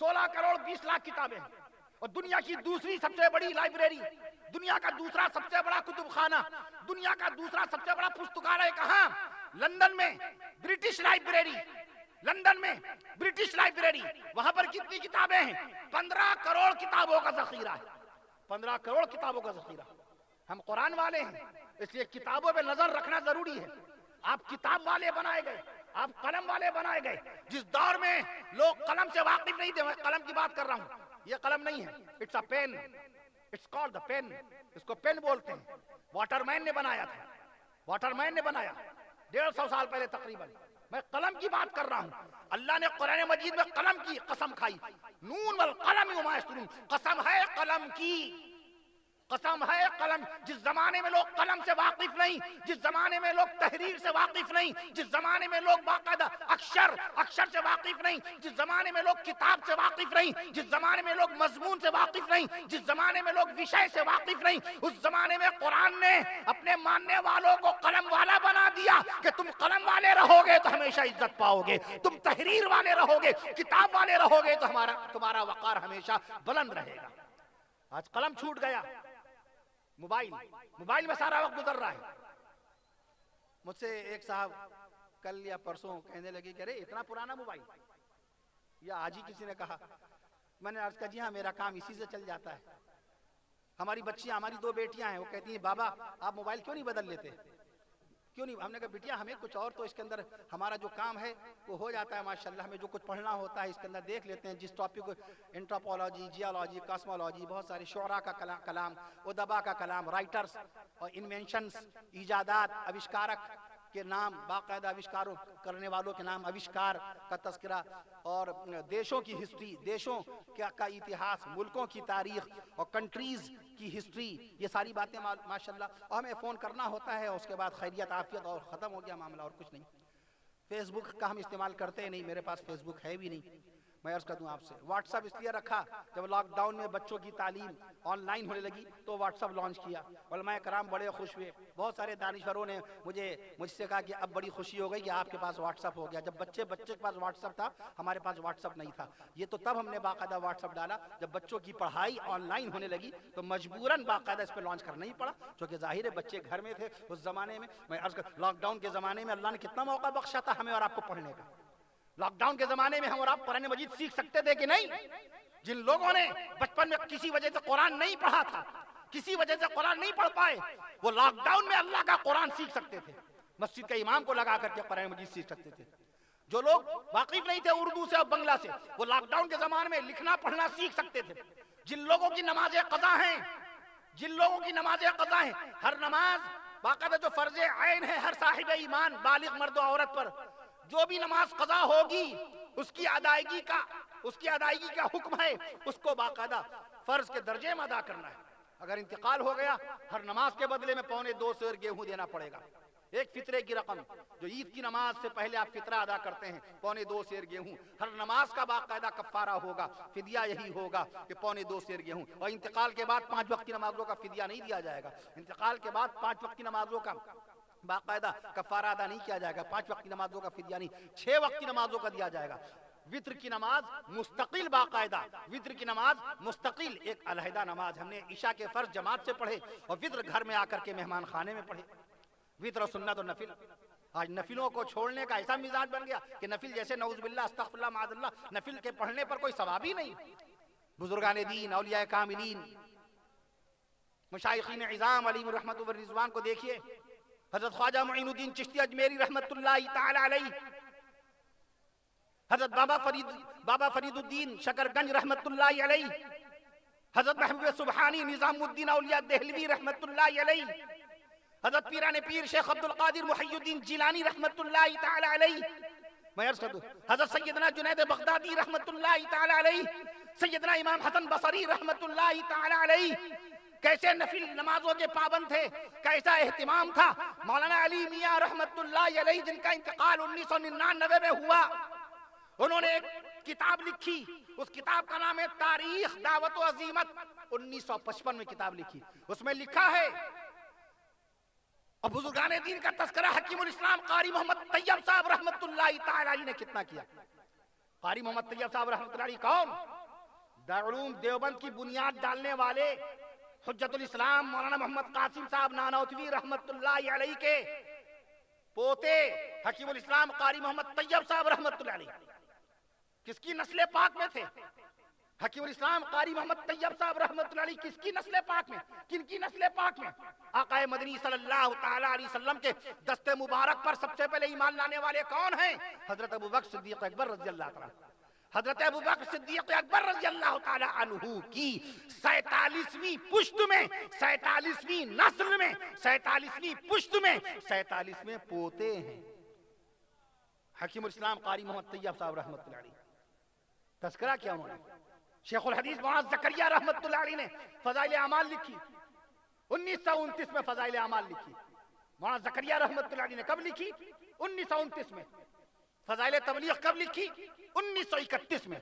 16 کروڑ 20 لاکھ کتابیں. اور دنیا کی دوسری سب سے بڑی لائبریری، دنیا کا دوسرا سب سے بڑا کتب خانہ، دنیا کا دوسرا سب سے بڑا پستکالیہ کہاں؟ لندن میں برٹش لائبریری. لندن میں برٹش لائبریری. وہاں پر کتنی کتابیں ہیں؟ 15 کروڑ کتابوں کا ذخیرہ ہے. 15 کروڑ کتابوں کا ذخیرہ. ہم قرآن والے ہیں، اس لیے کتابوں پہ نظر رکھنا ضروری ہے. آپ کتاب والے بنائے گئے. آپ قلم والے بنائے گئے. جس دور میں لوگ قلم سے واقف نہیں تھے, میں قلم کی بات کر رہا ہوں, یہ قلم نہیں ہے, it's a pen, it's called the pen, اس کو پین بولتے ہیں. واٹر مین نے بنایا تھا, واٹر مین نے بنایا 150 سال پہلے تقریباً. میں قلم کی بات کر رہا ہوں. اللہ نے قرآن مجید میں قلم کی قسم کھائی, نون والقلم وما یسطرون, قسم ہے قلم کی, قسم ہے قلم. جس زمانے میں لوگ قلم سے واقف نہیں, جس زمانے میں لوگ تحریر سے واقف نہیں, جس زمانے میں لوگ باقاعدہ اکشر سے واقف نہیں, جس زمانے میں لوگ کتاب سے واقف نہیں, جس زمانے میں لوگ مضمون سے واقف نہیں, جس زمانے میں لوگ وشے سے واقف نہیں, اس زمانے میں قرآن نے اپنے ماننے والوں کو قلم والا بنا دیا کہ تم قلم والے رہو گے تو ہمیشہ عزت پاؤ گے, تم تحریر والے رہو گے, کتاب والے رہو گے تو تمہارا وقار ہمیشہ بلند رہے گا. آج قلم چھوٹ گیا, موبائل میں سارا وقت گزر رہا ہے. مجھ سے ایک صاحب کل یا پرسوں کہنے لگے کہ ارے اتنا پرانا موبائل, یا آج ہی کسی نے کہا. میں نے عرض کہا جی ہاں میرا کام اسی سے چل جاتا ہے. ہماری بچیاں, ہماری 2 بیٹیاں ہیں, وہ کہتی ہیں بابا آپ موبائل کیوں نہیں بدل لیتے, کیوں نہیں. ہم نے کہا بیٹیا ہمیں کچھ اور تو اس کے اندر ہمارا جو کام ہے وہ ہو جاتا ہے ماشاءاللہ, ہمیں جو کچھ پڑھنا ہوتا ہے اس کے اندر دیکھ لیتے ہیں. جس ٹاپک کو انٹروپولوجی, جیولوجی, کاسمولوجی, بہت سارے شعراء کا کلام, ادبا کا کلام, رائٹرز اور انوینشنز, ایجادات, آوشکارک کے نام, باقاعدہ آوشکاروں کرنے والوں کے نام, آوشکار کا تذکرہ, اور دیشوں کی ہسٹری, دیشوں کا اتہاس, ملکوں کی تاریخ اور کنٹریز کی ہسٹری, یہ ساری باتیں ماشاءاللہ. اور ہمیں فون کرنا ہوتا ہے, اس کے بعد خیریت عافیت اور ختم ہو گیا معاملہ, اور کچھ نہیں. فیس بک کا ہم استعمال کرتے نہیں, میرے پاس فیس بک ہے بھی نہیں. میں عرض کر دوں آپ سے, واٹس ایپ اس لیے رکھا جب لاک ڈاؤن میں بچوں کی تعلیم آن لائن ہونے لگی تو واٹس ایپ لانچ کیا. علماء کرام بڑے خوش ہوئے, بہت سارے دانشوروں نے مجھ سے کہا کہ اب بڑی خوشی ہو گئی کہ آپ کے پاس واٹس ایپ ہو گیا. جب بچے کے پاس واٹس ایپ تھا, ہمارے پاس واٹس ایپ نہیں تھا. یہ تو تب ہم نے باقاعدہ واٹس ایپ ڈالا جب بچوں کی پڑھائی آن لائن ہونے لگی, تو مجبوراً باقاعدہ اس پہ لانچ کرنا ہی پڑا, کیونکہ ظاہر ہے بچے گھر میں تھے اس زمانے میں. میں عرض کر لاک ڈاؤن کے زمانے میں اللہ نے کتنا موقع بخشا تھا ہمیں اور آپ کو پڑھنے کا. لاک ڈاؤن کے زمانے میں ہم اور آپ قرآن مجید سیکھ سکتے تھے کہ نہیں. جن لوگوں نے بچپن میں کسی وجہ سے قرآن نہیں پڑھا تھا, کسی وجہ سے قرآن نہیں پڑھ پائے, وہ لاک ڈاؤن میں اللہ کا قرآن سیکھ سکتے تھے, مسجد کے امام کو لگا کر کے قرآن مجید سیکھ سکتے تھے. جو لوگ واقف نہیں تھے اردو سے اور بنگلہ سے, وہ لاک ڈاؤن کے زمانے میں لکھنا پڑھنا سیکھ سکتے تھے. جن لوگوں کی نمازیں قضا ہیں, جن لوگوں کی نمازیں قضا ہیں, ہر نماز باقاعدہ جو فرض عین ہے ہر صاحب ایمان بالغ مرد و عورت پر, جو بھی نماز قضا ہوگی اس کی ادائیگی کا حکم ہے, اس کو باقاعدہ فرض کے درجے میں ادا کرنا ہے. اگر انتقال ہو گیا, ہر نماز کے بدلے میں 2.25 سیر گیہوں دینا پڑے گا. ایک فطرے کی رقم, جو عید کی نماز سے پہلے آپ فطرہ ادا کرتے ہیں 2.25 سیر گیہوں, ہر نماز کا باقاعدہ کفارہ ہوگا, فدیہ یہی ہوگا کہ 2.25 سیر گیہوں. اور انتقال کے بعد 5 وقت کی نمازوں کا فدیہ نہیں دیا جائے گا. انتقال کے بعد 5 وقت کی نمازوں کا باقاعدہ کفارہ ادا نہیں کیا جائے گا, 5 وقت کی نمازوں کا فدیہ نہیں, 6 وقت کی نمازوں کا دیا جائے گا. وطر کی نماز مستقل, باقاعدہ وطر کی نماز مستقل ایک علیحدہ نماز. ہم نے عشاء کے فرض جماعت سے پڑھے اور وطر گھر میں آ کر کے مہمان خانے میں پڑھے. وطر و سنت و نفل, آج نفلوں کو چھوڑنے کا ایسا مزاج بن گیا کہ نفل جیسے نعوذ باللہ استغفر اللہ معاذ اللہ, نفل کے پڑھنے پر کوئی ثواب ہی نہیں. بزرگان دین, اولیاء کاملین, مشایخین عظام علیہم الرحمت والرضوان کو دیکھیے. حضرت خواجہ معین الدین چشتی اجمیری رحمت اللہ تعالی علیہ, حضرت بابا فرید الدین شکرگنج رحمت اللہ علیہ, حضرت محبوب سبحانی نظام الدین اولیاء دہلوی رحمت اللہ علیہ, حضرت پیران پیر شیخ عبد القادر محی الدین جیلانی رحمت اللہ تعالی علیہ. میں عرض کر دوں حضرت سیدنا جنید بغدادی رحمت اللہ تعالی علیہ, سیدنا امام حسن بصری رحمت اللہ تعالی علیہ, کیسے نفل نمازوں کے پابند تھے, کیسا اہتمام تھا. مولانا علی میاں رحمت اللہ علیہ, جن کا انتقال 1999 میں ہوا, انہوں نے ایک کتاب لکھی, اس کتاب کا نام ہے تاریخ دعوت و عزیمت. 1955 میں کتاب لکھی, اس میں لکھا ہے, اور بزرگان دین کا تذکرہ حکیم الاسلام قاری محمد طیب صاحب رحمت اللہ تعالی علیہ نے کتنا کیا. قاری محمد طیب صاحب رحمت اللہ علیہ کون؟ دارالعلوم دیوبند کی بنیاد ڈالنے والے حجت الاسلام مولانا محمد قاسم صاحب نانوتوی رحمت اللہ علیہ کے پوتے حکیم الاسلام قاری محمد طیب صاحب رحمت اللہ علیہ. کس کی نسل پاک میں تھے؟ حکیم الاسلام قاری محمد طیب صاحب رحمۃ اللہ علیہ کس کی نسل پاک میں، کن کی نسل پاک میں؟ آقا مدنی صلی اللہ تعالی علیہ وسلم کے دست مبارک پر سب سے پہلے ایمان لانے والے کون ہیں؟ حضرت ابوبکر صدیق اکبر رضی اللہ تعالیٰ، حضرت ابوبکر صدیق اکبر رضی اللہ تعالی عنہ کی 47ویں پشت میں، 47ویں نسل میں، 47ویں پشت میں 47ویں پوتے ہیں حکیم الاسلام قاری محمد طیب صاحب رحمۃ اللہ علیہ۔ تذکرہ کیا انہوں نے؟ شیخ الحدیث معاذ زکریا رحمۃ اللہ علیہ نے فضائل اعمال لکھی، 1929 میں فضائل اعمال لکھی۔ معاذ زکریا رحمۃ اللہ علیہ نے کب لکھی؟ 1929 میں۔ فضائل تبلیغ کب لکھی؟ 1931 میں۔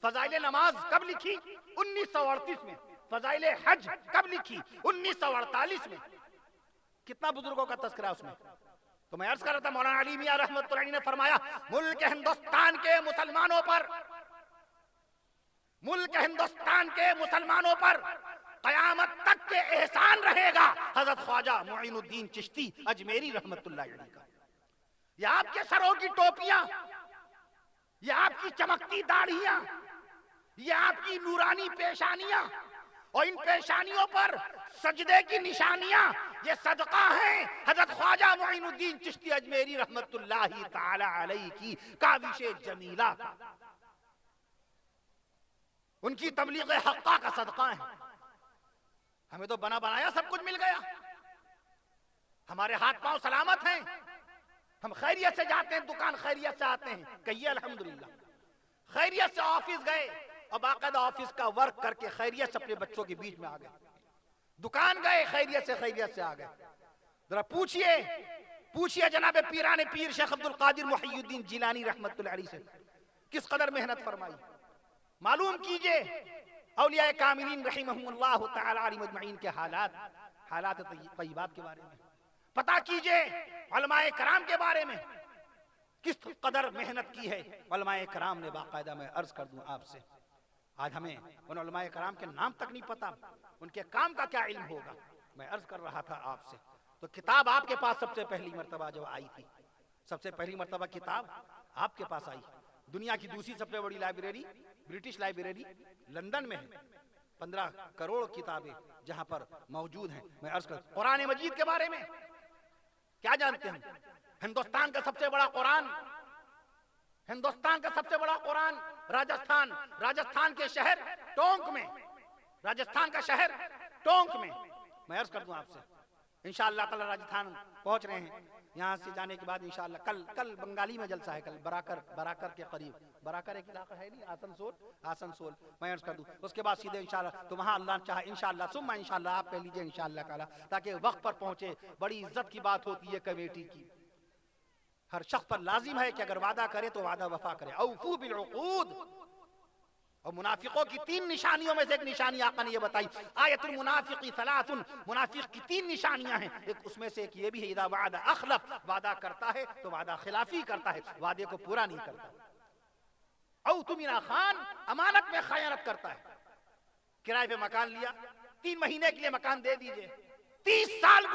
فضائل نماز کب لکھی؟ 1938 میں۔ فضائل حج کب لکھی؟ 1948 میں۔ کتنا بزرگوں کا تذکرہ اس میں۔ تو میں عرض کر رہا تھا مولانا علی میاں رحمۃ اللہ علیہ نے فرمایا ملک ہندوستان کے مسلمانوں پر، ملک ہندوستان کے مسلمانوں پر قیامت تک کے احسان رہے گا حضرت خواجہ معین الدین چشتی اجمیری رحمت اللہ علیہ کا۔ یہ آپ کے سروں کی ٹوپیاں، یہ آپ کی چمکتی داڑھیاں، یہ آپ کی نورانی پیشانیاں، اور ان پیشانیوں پر سجدے کی نشانیاں، یہ صدقہ ہیں حضرت خواجہ معین الدین چشتی اجمیری رحمت اللہ تعالی علیہ کی کاوش جمیلہ، ان کی تبلیغ حقہ کا صدقہ ہے۔ ہمیں تو بنا بنایا سب کچھ مل گیا، ہمارے ہاتھ پاؤں سلامت ہیں، ہم خیریت سے جاتے ہیں، دکان خیریت سے آتے ہیں، کہیے الحمدللہ۔ خیریت سے آفس گئے اور باقاعدہ آفس کا ورک کر کے خیریت سے اپنے بچوں کے بیچ میں آ گئے، دکان گئے خیریت سے آ گئے۔ ذرا پوچھئے جناب پیران پیر شیخ عبد القادر محی الدین جیلانی رحمت اللہ علیہ سے کس قدر محنت فرمائی۔ معلوم کیجئے اولیاء کاملین رحمہم اللہ تعالی علیہ مجمعین کے حالات طیبات کے بارے میں پتہ کیجئے، علماء کرام کے بارے میں کس قدر محنت کی ہے علماء کرام نے۔ باقاعدہ میں عرض کر دوں آپ سے، آج ہمیں ان علماء کرام کے نام تک نہیں پتا، ان کے کام کا کیا علم ہوگا۔ میں عرض کر رہا تھا آپ سے، تو کتاب آپ کے پاس سب سے پہلی مرتبہ جو آئی تھی، سب سے پہلی مرتبہ کتاب آپ کے پاس آئی۔ دنیا کی دوسری سب سے بڑی لائبریری برٹش لائبریری لندن میں ہے، 15 کروڑ کتابیں جہاں پر موجود ہیں۔ میں عرض کر قرآن مجید کے بارے میں کیا جانتے ہیں؟ ہندوستان کا سب سے بڑا قرآن، ہندوستان کا سب سے بڑا قرآن راجستھان کے شہر ٹونک میں، راجستھان کا شہر ٹونک میں۔ میں عرض کر دوں آپ سے انشاءاللہ تعالی راجستھان پہنچ رہے ہیں، یہاں سے جانے کے بعد انشاءاللہ کل بنگالی میں جلسہ ہے، کل براکر کے قریب، براکر ایک علاقہ ہے نہیں، آسنسول۔ میں عرض کر دوں اس کے بعد سیدھے انشاءاللہ تو وہاں اللہ چاہے انشاءاللہ ثم انشاءاللہ آپ کہہ لیجئے انشاءاللہ تعالی، تاکہ وقت پر پہنچے۔ بڑی عزت کی بات ہوتی ہے کمیٹی کی، ہر شخص پر لازم ہے کہ اگر وعدہ کرے تو وعدہ وفا کرے، اوفو بالعقود۔ اور منافقوں کی 3 نشانیوں میں سے ایک نشانی آقا نے یہ بتائی، آیت المنافق ثلاث، منافق کی 3 نشانیاں ہیں، ایک اس میں سے ایک یہ بھی ہے اذا وعد اخلف، وعدہ کرتا ہے تو وعدہ خلافی کرتا ہے، وعدے کو پورا نہیں کرتا۔ او تمنا خان، امانت میں خیانت کرتا ہے۔ کرائے پہ مکان لیا، 3 مہینے کے لیے مکان دے دیجئے، 30 سال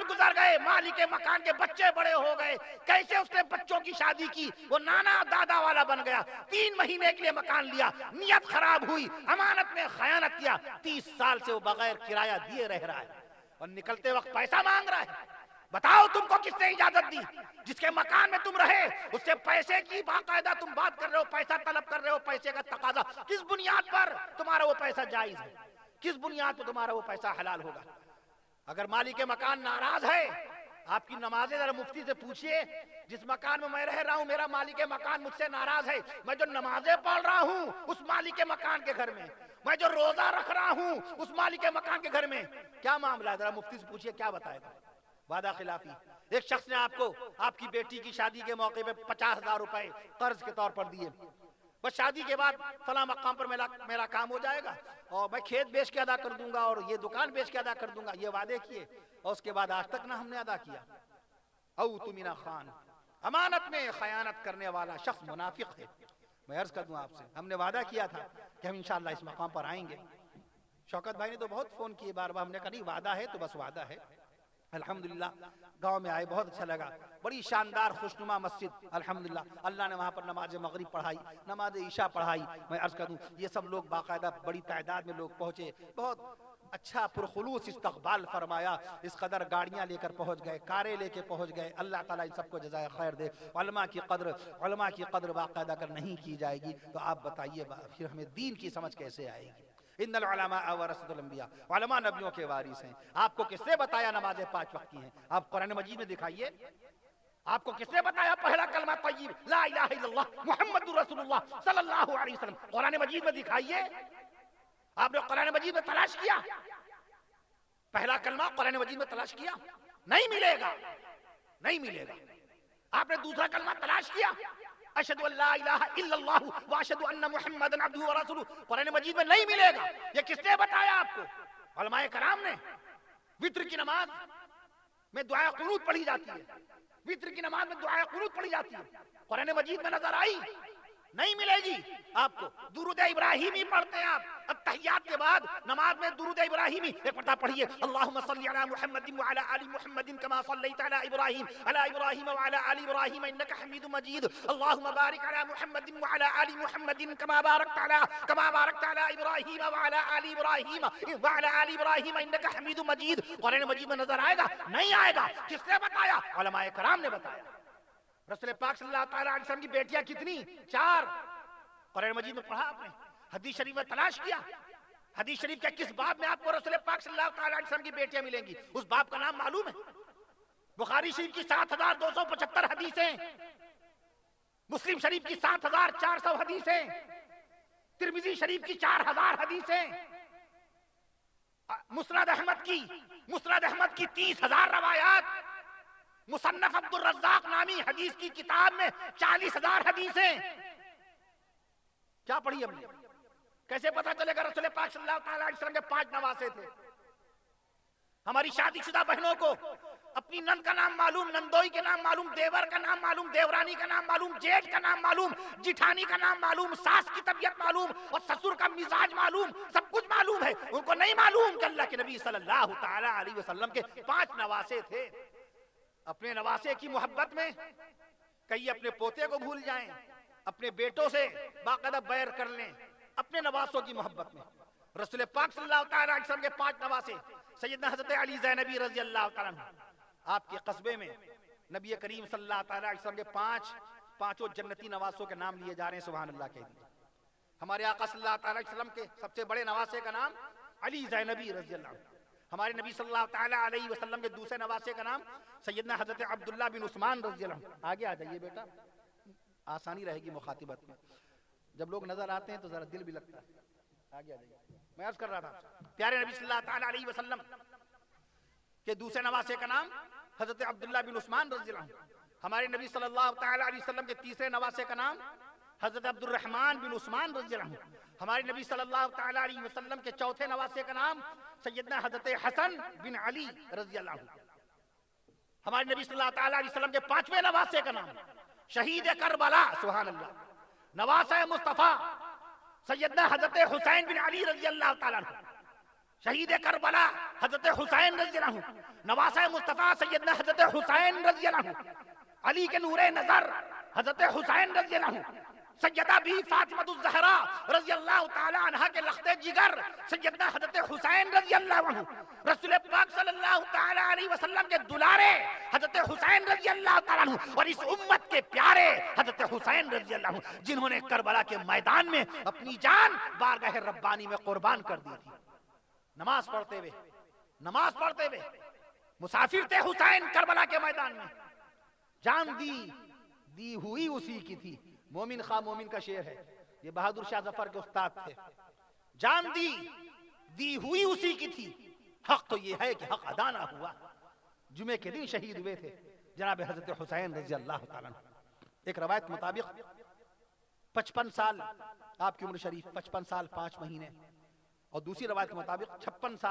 گزر گئے، مالک مکان کے بچے بڑے ہو گئے، کیسے اس نے بچوں کی شادی کی، وہ نانا دادا والا بن گیا، 3 مہینے کے لیے مکان لیا، نیت خراب ہوئی، امانت میں خیانت کیا، 30 سال سے وہ بغیر کرایہ دیے رہ رہا ہے اور نکلتے وقت پیسہ مانگ رہا ہے۔ بتاؤ تم کو کس نے اجازت دی؟ جس کے مکان میں تم رہے اس سے پیسے کی باقاعدہ تم بات کر رہے ہو، پیسہ طلب کر رہے ہو، پیسے کا تقاضا، کس بنیاد پر تمہارا وہ پیسہ جائز ہے؟ کس بنیاد پر تمہارا وہ پیسہ حلال ہوگا؟ اگر مالک مکان ناراض ہے، آپ کی نمازیں ذرا مفتی سے پوچھئے، جس مکان میں میں رہ رہا ہوں میرا مالک مکان مجھ سے ناراض ہے، میں جو نمازیں پڑھ رہا ہوں اس مالک مکان کے گھر میں، میں جو روزہ رکھ رہا ہوں اس مالک مکان کے گھر میں، کیا معاملہ ہے؟ ذرا مفتی سے پوچھئے کیا بتائے گا؟ وعدہ خلافی۔ ایک شخص نے آپ کو آپ کی بیٹی کی شادی کے موقع پہ 50,000 روپے قرض کے طور پر دیے، بس شادی کے بعد فلاں مقام پر میرا کام ہو جائے گا اور میں کھیت بیچ کے ادا کر دوں گا اور یہ دکان بیچ کے ادا کر دوں گا، یہ وعدے کیے اور اس کے بعد آج تک نہ ہم نے ادا کیا۔ او تمنا خان، امانت میں خیانت کرنے والا شخص منافق ہے۔ میں عرض کر دوں آپ سے، ہم نے وعدہ کیا تھا کہ ہم انشاءاللہ اس مقام پر آئیں گے۔ شوکت بھائی نے تو بہت فون کیے بار بار، ہم نے کہا نہیں وعدہ ہے تو بس وعدہ ہے، الحمدللہ گاؤں میں آئے، بہت اچھا لگا، بڑی شاندار خوشنما مسجد، الحمدللہ اللہ نے وہاں پر نماز مغرب پڑھائی، نماز عشاء پڑھائی۔ میں عرض کر دوں یہ سب لوگ باقاعدہ بڑی تعداد میں لوگ پہنچے، بہت اچھا پرخلوص استقبال فرمایا، اس قدر گاڑیاں لے کر پہنچ گئے، کاریں لے کے پہنچ گئے۔ اللہ تعالیٰ ان سب کو جزائے خیر دے۔ علماء کی قدر باقاعدہ اگر نہیں کی جائے گی تو آپ بتائیے پھر ہمیں دین کی سمجھ کیسے آئے گی؟ ان العلماء ورثۃ الانبیاء، علماء نبیوں کے وارث ہیں۔ آپ کو کس نے بتایا نمازیں 5 وقت کی ہیں؟ آپ قرآن مجید میں دکھائیے، آپ کو کس نے بتایا پہلا کلمہ طیب لا الہ الا اللہ محمد رسول اللہ صلی اللہ علیہ وسلم؟ قرآن مجید میں دکھائیے، آپ نے قرآن مجید میں تلاش کیا پہلا کلمہ؟ قرآن مجید میں تلاش کیا؟ نہیں ملے گا، نہیں ملے گا۔ آپ نے دوسرا کلمہ تلاش کیا اشہدو ان لا الہ الا اللہ واشہدو ان محمدن عبدہ ورسولہ؟ قرآن مجید میں نہیں ملے گا۔ یہ کس نے بتایا آپ کو؟ علماء کرام نے۔ وتر کی نماز میں دعائے قنوت پڑھی جاتی ہے، وتر کی نماز میں دعائے قنوت پڑھی جاتی ہے، قرآن مجید میں نظر آئی؟ نہیں ملے گی آپ کو۔ درود ابراہیمی پڑھتے ہیں آپ التحیات کے بعد نماز میں، درود ابراہیمی ایک مرتبہ پڑھیے، اللہم صلی علی محمد وعلی آل محمد کما صلیت علی ابراہیم وعلی آل ابراہیم انک حمید مجید، اللہم بارک علی محمد وعلی آل محمد کما بارکت علی ابراہیم وعلی آل ابراہیم انک حمید مجید۔ قرآن مجید میں نظر آئے گا؟ نہیں آئے گا۔ کس نے بتایا؟ علماء کرام نے بتایا۔ رسول پاک صلی اللہ تعالیٰ علیہ وسلم کی بیٹیاں کتنی؟ 4۔ قرآن مجید میں پڑھا آپ نے، حدیث شریف میں تلاش کیا، حدیث شریف کے کس باب میں آپ کو رسول پاک صلی اللہ تعالیٰ علیہ وسلم کی بیٹیاں ملیں گی؟ اس باب کا نام معلوم ہے؟ بخاری شریف کی 7275 حدیثیں، مسلم شریف کی 7400 حدیثیں، ترمذی شریف کی 4000 حدیثیں، مسند احمد کی 30,000 روایات، مصنف عبد الرزاق نامی حدیث کی کتاب میں 40,000 حدیثیں۔ کیا پڑھی ہم نے؟ کیسے پتا چلے گا رسول پاک صلی اللہ علیہ وسلم کے 5 نواسے تھے؟ ہماری شادی شدہ بہنوں کو اپنی نند کا نام معلوم، نندوئی کے نام معلوم، دیور کا نام معلوم، دیورانی کا نام معلوم، جیٹھ کا نام معلوم، جٹھانی کا نام معلوم، ساس کی طبیعت معلوم اور سسر کا مزاج معلوم، سب کچھ معلوم ہے۔ ان کو نہیں معلوم کہ اللہ کے نبی صلی اللہ تعالیٰ علیہ وسلم کے 5 نواسے تھے۔ اپنے نواسے کی محبت میں کئی اپنے پوتے کو بھول جائیں، اپنے بیٹوں سے باقاعدہ بیر کر لیں، اپنے نواسوں کی محبت میں۔ رسول پاک صلی اللہ تعالیٰ علیہ وسلم کے 5 نواسے، سیدنا حضرت علی زینبی رضی اللہ تعالیٰ عنہ، آپ کے قصبے میں نبی کریم صلی اللہ تعالیٰ علیہ وسلم کے 5 جنتی نواسوں کے نام لیے جا رہے ہیں، سبحان اللہ کہہ دیجیے۔ ہمارے آقا صلی اللہ تعالیٰ علیہ وسلم کے سب سے بڑے نواسے کا نام علی زینبی رضی اللہ عنہ۔ ہمارے نبی صلی اللہ تعالیٰ علیہ وسلم کے دوسرے نواسے کا نام سیدنا حضرت عبداللہ بن عثمان رضی اللہ عنہ۔ آگے آ جائیے بیٹا، آسانی رہے گی مخاطبت میں، جب لوگ نظر آتے ہیں تو ذرا دل بھی لگتا ہے۔ آگے آ جائیے۔ میں عرض کر رہا تھا پیارے نبی صلی اللہ تعالیٰ علیہ وسلم کے دوسرے نواسے کا نام حضرت عبداللہ بن عثمان رضی اللہ عنہ۔ ہمارے نبی صلی اللہ تعالیٰ علیہ وسلم کے تیسرے نواسے کا نام حضرت عبد الرحمن بن عثمان رضی اللہ عنہ۔ ہمارے نبی صلی اللہ تعالیٰ علیہ وسلم کے چوتھے نواسے کا نام سیدنا حضرت حسن بن علی رضی اللہ عنہ۔ ہمارے نبی صلی اللہ تعالیٰ علیہ وسلم کے 5ویں نواسے کا نام شہید کربلا، سبحان اللہ، نواسہ مصطفیٰ سیدنا حضرت حسین بن علی رضی اللہ تعالیٰ عنہ۔ شہید کربلا حضرت حسین رضی اللہ عنہ، نواسہ مصطفیٰ سیدنا حضرت حسین رضی اللہ عنہ، علی کے نور نظر حضرت حسین رضی اللہ عنہ، سیدہ بی فاطمہ الزہرا رضی اللہ تعالی عنہ کے لخت جگر سیدنا حضرت حسین رضی اللہ عنہ، رسول پاک صلی اللہ تعالی علیہ وسلم کے دلارے حضرت حسین رضی اللہ تعالی عنہ، اور اس امت کے پیارے حضرت حسین رضی اللہ عنہ، جنہوں نے کربلا کے میدان میں اپنی جان بارگاہ ربانی میں قربان کر دی تھی۔ نماز پڑھتے ہوئے مسافر تھے حسین کربلا کے میدان میں، جان دی ہوئی اسی کی تھی۔ مومن خواہ مومن کا شعر ہے، یہ بہادر شاہ ظفر کے استاد تھے۔ جان دی ہوئی اسی کی تھی، حق تو یہ ہے کہ حق ادا نہ ہوا۔ جمعے کے دن شہید ہوئے تھے جناب حضرت حسین رضی اللہ تعالیٰ عنہ۔ ایک روایت کے مطابق 55 سال آپ کی عمر شریف، 55 سال 5 مہینے، اور دوسری روایت کے مطابق 56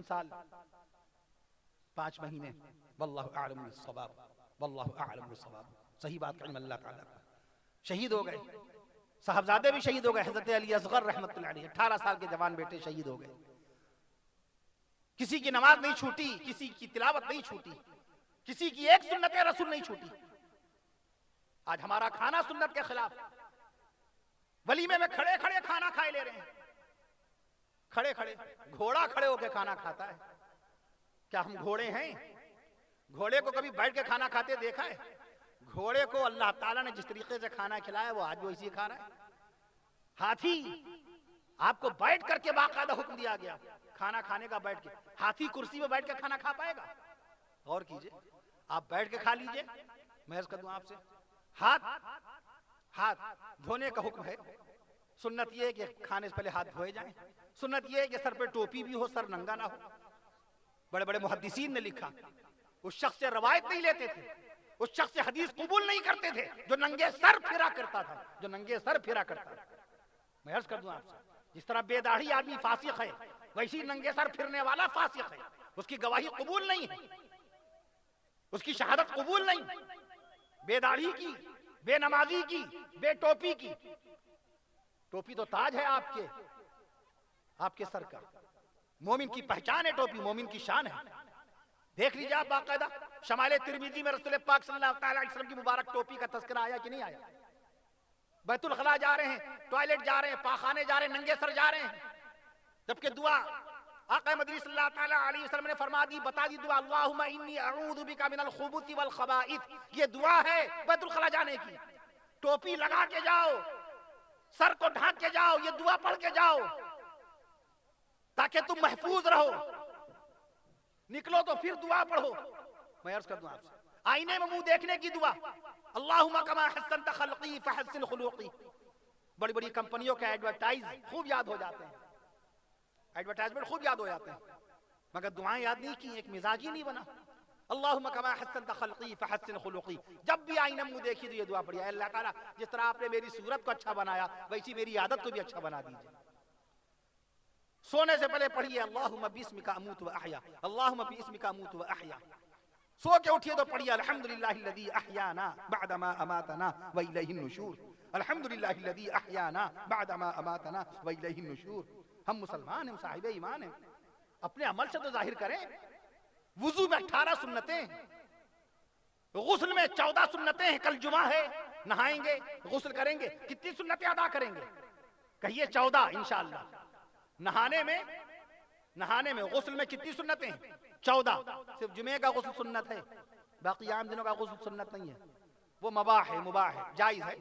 سال 5 مہینے۔ واللہ اعلم بالصواب، واللہ اعلم بالصواب۔ صحیح بات کا علم اللہ تعالیٰ کا۔ شہید ہو گئے، صاحبزادے بھی شہید ہو گئے۔ حضرت علی اصغر رحمت اللہ علیہ 18 سال کے جوان بیٹے شہید ہو گئے۔ کسی کی نماز نہیں چھوٹی، کسی کی تلاوت نہیں چھوٹی، کسی کی ایک سنت رسول نہیں چھوٹی۔ آج ہمارا کھانا سنت کے خلاف، ولیمے میں کھڑے کھڑے کھانا کھائے لے رہے ہیں، کھڑے کھڑے، گھوڑا کھڑے ہو کے کھانا کھاتا ہے، کیا ہم گھوڑے ہیں؟ گھوڑے کو کبھی بیٹھ کے کھانا کھاتے دیکھا ہے؟ گھوڑے کو اللہ تعالیٰ نے جس طریقے سے کھانا کھلایا وہ آج وہ اسی کھا رہا ہے۔ ہاتھی آپ کو بیٹھ کر کے باقاعدہ حکم دیا گیا کھانا کھانے کا، بیٹھ کے۔ ہاتھی کرسی پہ بیٹھ کے کھانا کھا پائے گا؟ غور کیجئے، آپ بیٹھ کے کھا لیجئے۔ میں عرض کر دوں آپ سے، ہاتھ دھونے کا حکم ہے۔ سنت یہ ہے کہ کھانے سے پہلے ہاتھ دھوئے جائیں۔ سنت یہ ہے کہ سر پہ ٹوپی بھی ہو، سر ننگا نہ ہو۔ بڑے بڑے محدثین نے لکھا، اس شخص سے روایت نہیں لیتے تھے، اس شخص سے حدیث قبول نہیں کرتے تھے جو ننگے سر پھرا کرتا تھا، جو ننگے سر پھرا کرتا تھا۔ میں عرض کر دوں آپ سے، جس طرح بے داڑھی آدمی فاسق ہے، ویسی ننگے سر پھرنے والا فاسق ہے، اس کی گواہی قبول نہیں ہے، اس کی شہادت قبول نہیں۔ بے داڑھی کی، بے نمازی کی، بے ٹوپی کی۔ ٹوپی تو تاج ہے آپ کے سر کا، مومن کی پہچان ہے ٹوپی، مومن کی شان ہے۔ دیکھ لیجئے آپ باقاعدہ شمائل ترمذی میں رسول پاک صلی اللہ علیہ وسلم کی مبارک ٹوپی کا تذکرہ آیا کہ نہیں آیا؟ بیت الخلاء جا رہے ہیں، ٹوائلٹ جا رہے ہیں، پاخانے جا رہے ہیں، ننگے سر جا رہے ہیں، جبکہ دعا آقا مدنی صلی اللہ تعالیٰ علیہ وسلم نے فرما دی، بتا دی دعا، اللہم انی اعوذ بک من الخبث والخبائث۔ یہ دعا ہے بیت الخلاء جانے کی۔ ٹوپی لگا کے جاؤ، سر کو ڈھانک کے جاؤ، یہ دعا پڑھ کے جاؤ تاکہ تم محفوظ رہو۔ نکلو تو پھر دعا پڑھو۔ میں عرض کر دوں آپ سے، آئینے میں منہ دیکھنے کی دعا، اللہم کما حسنت خلقی فحسن خلقی۔ بڑی بڑی کمپنیوں کے ایڈورٹائز خوب یاد ہو جاتے ہیں، ایڈورٹائزمنٹ خوب یاد ہو جاتے ہیں، مگر دعائیں یاد نہیں کی، ایک مزاج ہی نہیں بنا۔ اللہم کما حسنت خلقی فحسن خلقی۔ جب بھی آئینہ منہ دیکھی تو یہ دعا پڑھی، اے اللہ تعالیٰ جس طرح آپ نے میری صورت کو اچھا بنایا ویسی میری عادت کو بھی اچھا بنا دیجئے۔ سونے سے پہلے پڑھیے اللہم باسمک اموت و احیا، اللہم باسمک اموت و احیا۔ سو کے اٹھیے تو پڑھیے الحمدللہ الذی احیانا بعدما اماتنا والیہ النشور، الحمدللہ الذی احیانا بعدما اماتنا والیہ النشور۔ ہم مسلمان ہیں، صاحب ایمان ہیں، اپنے عمل سے تو ظاہر کریں۔ وضو میں 18 سنتیں، غسل میں 14 سنتیں ہیں، کل جمعہ ہے، نہائیں گے، غسل کریں گے، کتنی سنتیں ادا کریں گے؟ کہیے 14 انشاءاللہ۔ نہانے میں غسل میں کتنی سنتیں ہیں؟ 14۔ صرف جمعے کا غسل سنت ہے، باقی عام دنوں کا غسل سنت نہیں ہے، وہ مباح ہے، جائز ہے۔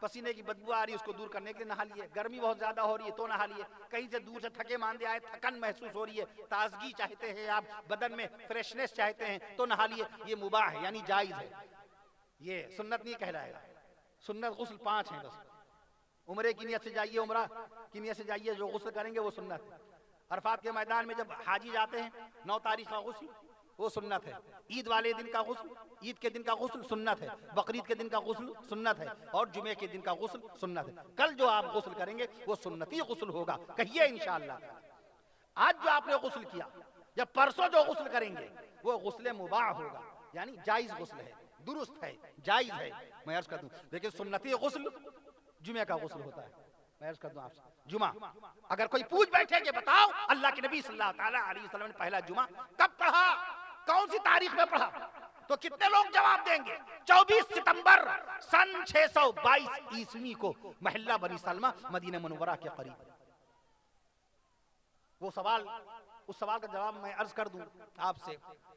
پسینے کی بدبو آ رہی ہے، اس کو دور کرنے کے لیے نہا لیے، گرمی بہت زیادہ ہو رہی ہے تو نہا لیے، کہیں سے دور سے تھکے ماندے آئے، تھکن محسوس ہو رہی ہے، تازگی چاہتے ہیں آپ، بدن میں فریشنس چاہتے ہیں تو نہا لیے، یہ مباح ہے یعنی جائز ہے، یہ سنت نہیں کہلائے گا۔ سنت غسل 5 ہیں بس۔ عمرے کی نیت سے جائیے، عمرہ کی نیت سے جائیے، جو غسل کریں گے وہ سنت ہے۔ عرفات کے میدان میں جب حاجی جاتے ہیں 9 تاریخ کا غسل وہ سنت ہے، عید والے دن کا غسل، عید کے دن کا غسل سنت ہے، بقرعید کے دن کا غسل سنت ہے، اور جمعے کے دن کا غسل سنت ہے۔ کل جو آپ غسل کریں گے وہ سنتی غسل ہوگا، کہیے انشاءاللہ۔ آج جو آپ نے غسل کیا، جب پرسوں جو غسل کریں گے وہ غسل مباح ہوگا، یعنی جائز غسل ہے، درست ہے، جائز ہے۔ میں عرض کر دوں لیکن سنتی غسل جمعہ کا غسل ہوتا ہے۔ میں عرض کر دوں آپ سے، جمعہ اگر کوئی پوچھ بیٹھے کہ بتاؤ اللہ کے نبی صلی اللہ تعالیٰ علیہ وسلم نے پہلا جمعہ کب پڑھا، کون سی تاریخ میں پڑھا، تو کتنے لوگ جواب دیں گے 24 ستمبر سن 622 عیسوی کو محلہ بنی سلمہ مدینہ منورہ کے قریب۔ اس سوال کا جواب میں عرض کر دوں آپ سے،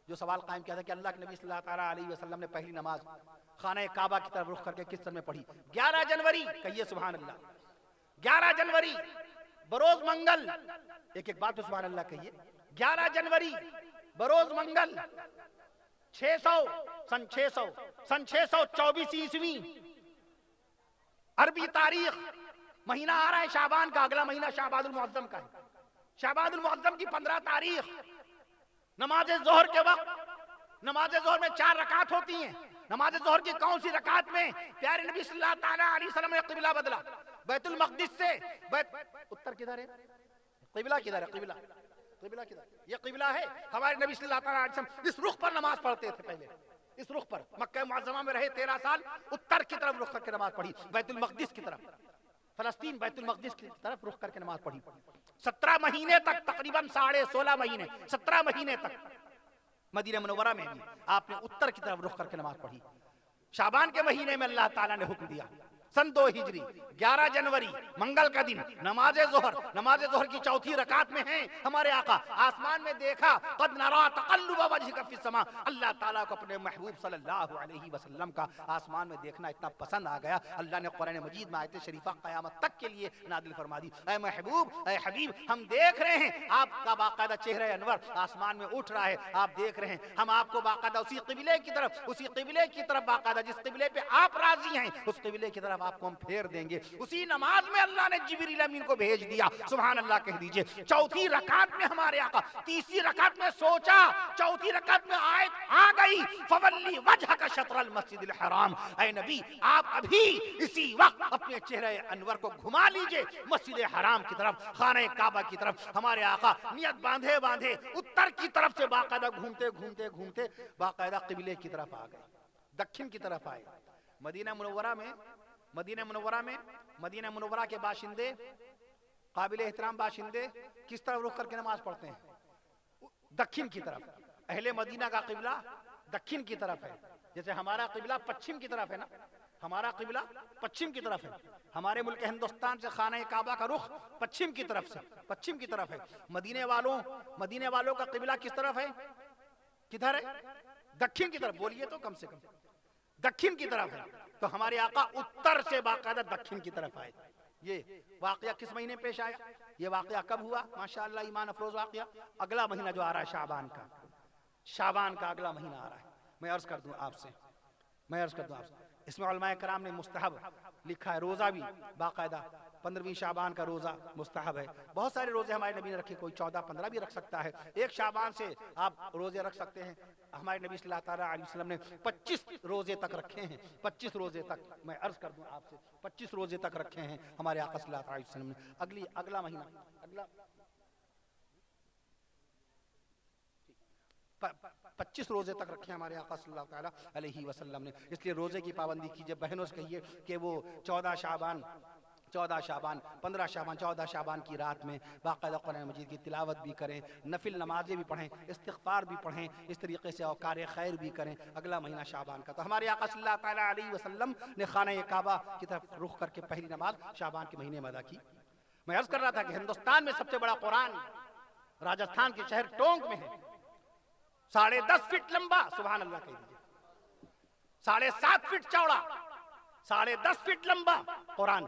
جو سوال قائم کیا تھا کہ اللہ کے نبی صلی اللہ تعالیٰ علیہ وسلم نے پہلی نماز خانہ کعبہ کی طرف رخ کر کے کس سن میں پڑھی؟ 11 جنوری، کہیے سبحان اللہ۔ 11 جنوری بروز منگل، ایک بات تو سبحان اللہ کہیے، 11 جنوری بروز منگل سن 624 عیسوی، عربی تاریخ، مہینہ آ رہا ہے شعبان کا، اگلا مہینہ شعبان المعظم کا ہے، شعبان المعظم کی 15 تاریخ، نماز ظہر کے وقت، نماز ظہر میں 4 رکعت ہوتی ہیں، نماز ظہر کی کون سی رکعت میں پیارے نبی صلی اللہ تعالیٰ علیہ وسلم نے قبلہ بدلا؟ بیت المقدس سے اتر کدھر ہے؟ قبلہ کدھر ہے؟ قبلہ کدھر؟ یہ قبلہ ہے۔ ہمارے نبی صلی اللہ تعالیٰ علیہ وسلم اس رخ پر نماز پڑھتے تھے، پہلے اس رخ پر مکہ معظمہ میں رہے 13 سال، اتر کی طرف رخ کر کے نماز پڑھی، بیت المقدس کی طرف، فلسطین بیت المقدس کی طرف رخ کر کے نماز پڑھی۔ 17 مہینے تک، تقریباً 16.5 مہینے، 17 مہینے تک مدینہ منورہ میں بھی آپ نے اتر کی طرف رخ کر کے نماز پڑھی۔ شعبان کے مہینے میں اللہ تعالیٰ نے حکم دیا، سن 2 ہجری 11 جنوری منگل کا دن نماز ظہر کی چوتھی رکعت میں ہیں ہمارے آقا، آسمان میں دیکھا، قد نرا تقلب وجهک فی السماء، اللہ تعالیٰ کو اپنے محبوب صلی اللہ علیہ وسلم کا آسمان میں دیکھنا اتنا پسند آ گیا، اللہ نے قرآن مجید میں آیت شریفہ قیامت تک کے لیے نازل فرما دی، اے محبوب، اے حبیب، ہم دیکھ رہے ہیں آپ کا باقاعدہ چہرہ انور آسمان میں اٹھ رہا ہے، آپ دیکھ رہے ہیں، ہم آپ کو باقاعدہ اسی قبلے کی طرف باقاعدہ جس قبلے پہ آپ راضی ہیں اس قبلے کی طرف آپ کو ہم پھیر دیں گے۔ اسی نماز میں اللہ نے جبریل امین کو بھیج دیا، سبحان اللہ کہہ دیجئے۔ چوتھی رکعت میں ہمارے آقا، تیسری رکعت میں سوچا، چوتھی رکعت میں آیت آ گئی، فولی وجہک شطر المسجد الحرام، اے نبی آپ ابھی اسی وقت اپنے چہرہ انور کو گھما لیجئے مسجد حرام کی طرف، خانہ کعبہ کی طرف۔ ہمارے آقا نیت باندھے اتر کی طرف سے باقاعدہ گھومتے باقاعدہ قبلے کی طرف آ گئے، دکھن کی طرف آئے۔ مدینہ منورہ کے باشندے، قابل احترام باشندے کس طرف رخ کر کے نماز پڑھتے ہیں؟ دکھن کی طرف۔ اہل مدینہ کا قبلہ دکھن کی طرف ہے، جیسے ہمارا قبلہ پچھم کی طرف ہے نا، ہمارا قبلہ پچھم کی طرف ہے، ہمارے ملک ہندوستان سے خانہ کعبہ کا رخ پچھم کی طرف ہے۔ مدینے والوں کا قبلہ کس طرف ہے؟ کدھر ہے؟ دکھن کی طرف، بولیے تو کم سے کم دکھن کی طرف ہے۔ تو ہمارے آقا اتر سے باقاعدہ دکھن کی طرف آئے۔ یہ واقعہ کس مہینے پیش آیا؟ یہ واقعہ کب ہوا؟ ماشاءاللہ ایمان افروز واقعہ اگلا مہینہ جو آ رہا ہے شعبان کا اگلا مہینہ آ رہا ہے۔ میں عرض کر دوں آپ سے اس میں علماء کرام نے مستحب لکھا ہے، روزہ بھی باقاعدہ 15ویں شعبان کا روزہ مستحب ہے۔ بہت سارے روزے ہمارے نبی نے رکھے، کوئی 14-15 بھی رکھ سکتا ہے، 1 شعبان سے آپ روزے رکھ سکتے ہیں۔ ہمارے نبی صلی اللہ علیہ وسلم نے 25 روزے تک رکھے ہیں، 25 روزے تک، میں عرض کر دوں آپ سے 25 روزے تک رکھے ہیں ہمارے آقا صلی اللہ علیہ وسلم نے۔ اگلا مہینہ 25 روزے تک رکھے ہمارے آقا صلی اللہ علیہ وسلم نے، اس لیے روزے کی پابندی کیجئے۔ بہنوں سے کہیے کہ وہ 15 شعبان 14 شعبان کی رات میں باقاعدہ قرآن مجید کی تلاوت بھی کریں، نفل نمازیں بھی پڑھیں، استغفار بھی پڑھیں، اس طریقے سے اوقار خیر بھی کریں اگلا مہینہ شعبان کا۔ تو ہمارے آقا صلی اللہ علیہ وسلم نے خانہ کعبہ کی طرف رخ کر کے پہلی نماز شعبان کے مہینے میں ادا کی۔ میں عرض کر رہا تھا کہ ہندوستان میں سب سے بڑا قرآن راجستھان کے شہر ٹونک میں ہے، 10.5 فٹ لمبا، سبحان اللہ کہہ دیجئے، 7.5 فٹ چوڑا، 10.5 فٹ لمبا قرآن،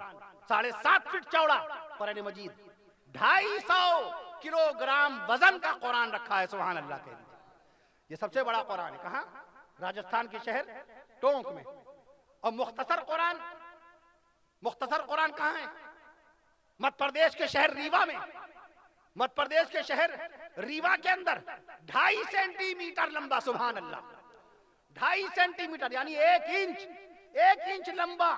7.5 فٹ چوڑا قرآن مجید، 250 کلو گرام وزن کا قرآن رکھا ہے، سبحان اللہ کہہ دیجئے۔ یہ سب سے بڑا قرآن ہے، کہاں؟ راجستھان کے شہر ٹونک میں۔ اور مختصر قرآن کہاں ہے؟ مدھیہ پردیش کے شہر ریوا میں، مدھیہ پردیش کے شہر ریوا کے اندر 2.5 سینٹی میٹر لمبا، سبحان اللہ، 2.5 سینٹی میٹر یعنی 1 انچ لمبا،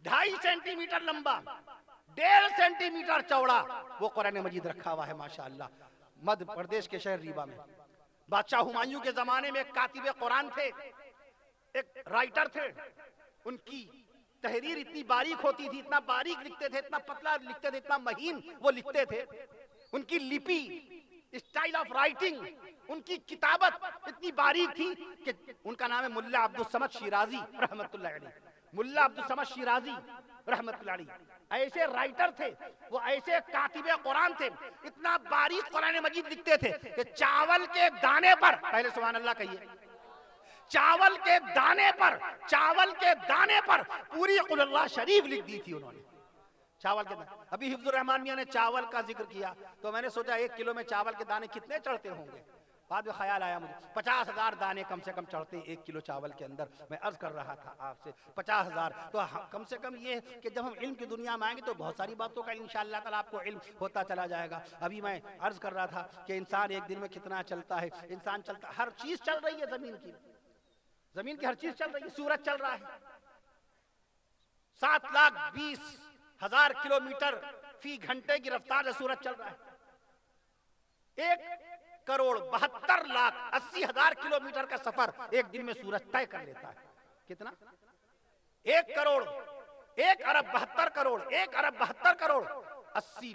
2.5 سینٹی میٹر لمبا، 1.5 سینٹی میٹر چوڑا وہ قرآن مجید رکھا ہوا ہے ماشاءاللہ مدھیہ پردیش کے شہر ریوا میں۔ بادشاہ ہمایوں کے زمانے میں ایک کاتب قرآن تھے، ایک رائٹر تھے، ان کی تحریر اتنی باریک ہوتی تھی، اتنا باریک لکھتے تھے، اتنا پتلا لکھتے تھے، اتنا مہین وہ لکھتے تھے، ان کی لپی، اسٹائل آف رائٹنگ، ان کی کتابت اتنی باریک تھی کہ ان کا نام ہے ملا عبدالصمد شیرازی رحمت اللہ علیہ، ملا عبدالصمد شیرازی رحمت اللہ علیہ، ایسے رائٹر تھے وہ، ایسے کاتب قرآن تھے، اتنا باریک قرآن مجید لکھتے تھے کہ چاول کے دانے پر، پہلے سبحان اللہ کہیے، چاول کے دانے پر پوری قل اللہ شریف لکھ دی تھی انہوں نے، چاول کے دانے۔ ابھی حفظ الرحمان میاں نے چاول کا ذکر کیا تو میں نے سوچا 1 کلو میں چاول کے دانے کتنے چڑھتے ہوں گے، بعد میں خیال آیا مجھے 50,000 دانے کم سے کم چڑھتے ہیں 1 کلو چاول کے اندر۔ میں عرض کر رہا تھا آپ سے 50,000، تو کم سے کم یہ کہ جب ہم علم کی دنیا میں آئیں گے تو بہت ساری باتوں کا انشاءاللہ تعالیٰ آپ کو علم ہوتا چلا جائے گا۔ ابھی میں عرض کر رہا تھا کہ انسان ایک دن میں کتنا چلتا ہے، انسان چلتا، ہر چیز چل رہی ہے، زمین کی ہر چیز چل رہی ہے، سورج چل رہا ہے، 7,20,000 کلومیٹر فی گھنٹے کی رفتار سے سورج چل رہا ہے، 1,72,80,000 کلومیٹر کا سفر ایک دن میں سورج طے کر لیتا ہے۔ کتنا؟ 1,72,000,000,000 80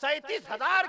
37,000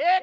1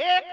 1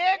1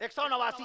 189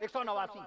189।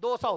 200।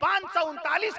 539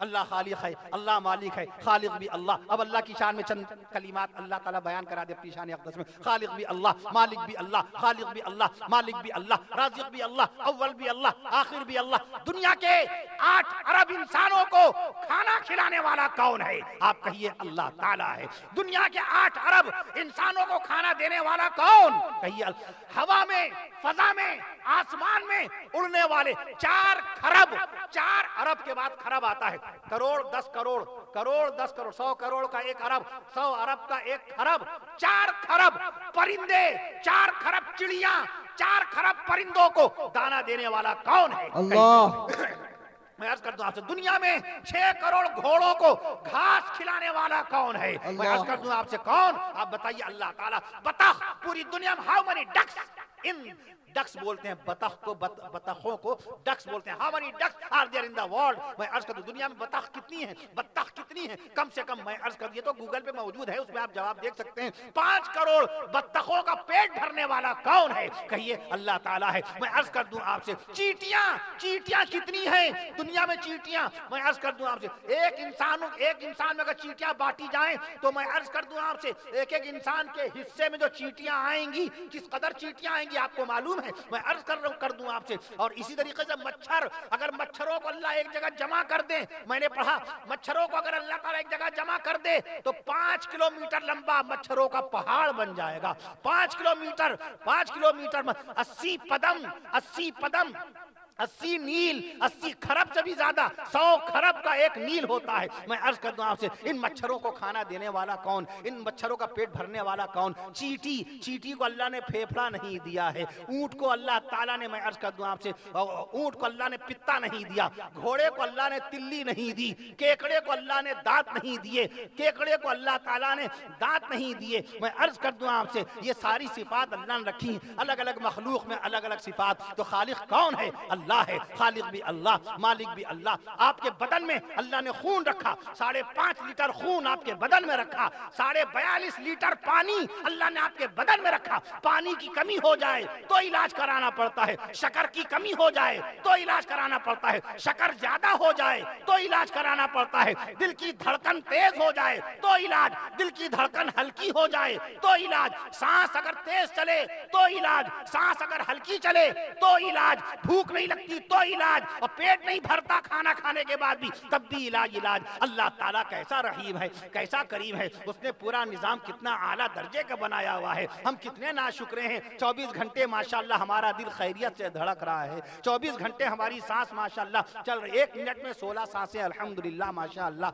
اللہ خالق ہے، اللہ مالک ہے، خالق بھی اللہ. اب اللہ کی شان میں چند کلمات اللہ تعالیٰ بیان کرا دے اپنی شان اقدس میں. خالق بھی اللہ، مالک بھی اللہ، خالق بھی اللہ، مالک بھی اللہ، رازق بھی اللہ، اول بھی اللہ، آخر بھی اللہ. دنیا کے 8 ارب انسانوں کو کھانا کھلانے والا کون ہے؟ آپ کہیے اللہ تعالیٰ ہے. دنیا کے 8 ارب انسانوں کو کھانا دینے والا کون؟ کہیے ہوا میں، فضا میں، آسمان میں اڑنے والے 4 خرب. 4 ارب کے بعد خرب آتا ہے. کروڑ 10 کروڑ، کروڑ 10 کروڑ، 100 کروڑ کا 1 ارب، 100 ارب کا 1 خرب. 4 خرب پرندے، 4 خرب چڑیاں، 4 خرب پرندوں کو دانا دینے والا کون ہے؟ اللہ. میں عرض کرتا ہوں آپ سے دنیا میں 6 کروڑ گھوڑوں کو گھاس کھلانے والا کون ہے؟ میں عرض کرتا ہوں آپ سے کون؟ آپ بتائیے اللہ تعالیٰ. بطخ پوری دنیا میں how many ducks in ducks بولتے ہیں بطخ کو، بطخوں کو ڈکس بولتے ہیں. How many ducks are there in the world. میں عرض کرتا ہوں دنیا میں بطخ کتنی ہیں، بطخ کتنی ہیں؟ کم سے کم میں عرض کر یہ تو گوگل پہ موجود ہے، اس میں آپ جواب دیکھ سکتے ہیں. 5 کروڑ بطخوں کا پیٹ بھرنے والا کون ہے؟ کہیے اللہ تعالیٰ ہے. میں عرض کر دوں آپ سے چیٹیاں کتنی ہیں دنیا میں؟ چیٹیاں میں عرض کر دوں آپ سے ایک انسان میں اگر چیٹیاں بانٹی جائیں تو میں عرض کر دوں آپ سے ایک انسان کے حصے میں جو چیٹیاں آئیں گی، کس قدر چیٹیاں آئیں گی آپ کو معلوم ہے؟ میں عرض کر دوں آپ سے. اور اسی طریقے سے مچھر، اگر مچھروں کو اللہ ایک جگہ جمع کر دے، میں نے پڑھا مچھروں کو اگر اللہ تعالیٰ ایک جگہ جمع کر دے تو 5 کلومیٹر لمبا مچھروں کا پہاڑ بن جائے گا. 5 کلومیٹر 80 پدم 80 نیل، 80 خرب سے بھی زیادہ، 100 خرب کا 1 نیل ہوتا ہے. میں عرض کر دوں آپ سے ان مچھروں کو کھانا دینے والا کون؟ ان مچھروں کا پیٹ بھرنے والا کون؟ چیٹی کو اللہ نے پھیپھڑا نہیں دیا ہے. اونٹ کو اللہ تعالیٰ نے، میں عرض کر دوں آپ سے اونٹ کو اللہ نے پتا نہیں دیا. گھوڑے کو اللہ نے تلی نہیں دی. کیکڑے کو اللہ نے دانت نہیں دیے. کیکڑے کو اللہ تعالیٰ نے دانت نہیں دیے. میں عرض کر دوں آپ سے یہ ساری صفات اللہ نے رکھی. الگ الگ مخلوق میں الگ الگ صفات. تو خالق کون ہے؟ اللہ ہے. خالق بھی اللہ، مالک بھی اللہ. آپ کے بدن میں اللہ نے خون رکھا، 5.5 لیٹر خون آپ کے بدن میں رکھا. 42.5 لیٹر پانی اللہ نے آپ کے بدن میں رکھا. پانی کی کمی ہو جائے تو علاج کرانا پڑتا ہے. شکر کی کمی ہو جائے تو علاج کرانا پڑتا ہے. شکر زیادہ ہو جائے تو علاج کرانا پڑتا ہے. دل کی دھڑکن تیز ہو جائے تو علاج، دل کی دھڑکن ہلکی ہو جائے تو علاج. سانس اگر تیز چلے تو علاج، سانس اگر ہلکی چلے تو علاج. بھوک نہیں لگتی تو علاج، اور پیٹ نہیں بھرتا کھانا کھانے کے بعد بھی تب بھی علاج. اللہ تعالیٰ کیسا رحیم ہے، کیسا کریم ہے. اس نے پورا نظام کتنا اعلیٰ درجے کا بنایا ہوا ہے. ہم کتنے ناشکرے ہیں. 24 گھنٹے ماشاءاللہ ہمارا دل خیریت سے دھڑک رہا ہے. 24 گھنٹے ہماری سانس ماشاءاللہ چل رہی. 1 منٹ میں 16 سانسیں الحمدللہ ماشاءاللہ.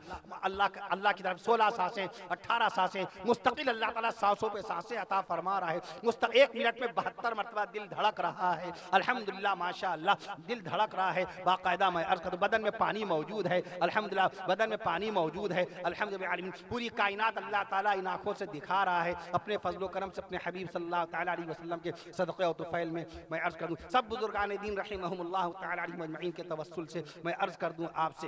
اللہ کی طرف 16 سانسیں، 18 سانسیں مستقل اللہ تعالیٰ سانسوں پہ سانسیں عطا فرما رہا ہے. 1 منٹ میں 72 مرتبہ دل دھڑک رہا ہے الحمدللہ ماشاءاللہ. دل دھڑک رہا ہے باقاعدہ. میں عرض کرتا ہوں بدن میں پانی موجود ہے الحمدللہ. بدن میں پانی موجود ہے الحمدللہ. پوری کائنات اللہ تعالیٰ ان آنکھوں سے دکھا رہا ہے اپنے فضل و کرم سے اپنے حبیب صلی اللہ تعالیٰ علیہ وسلم کے صدقے و طفیل میں. میں عرض کر دوں سب بزرگان دین رحمہم اللہ تعالیٰ علیہ مجمعین کے توسل سے میں عرض کر دوں آپ سے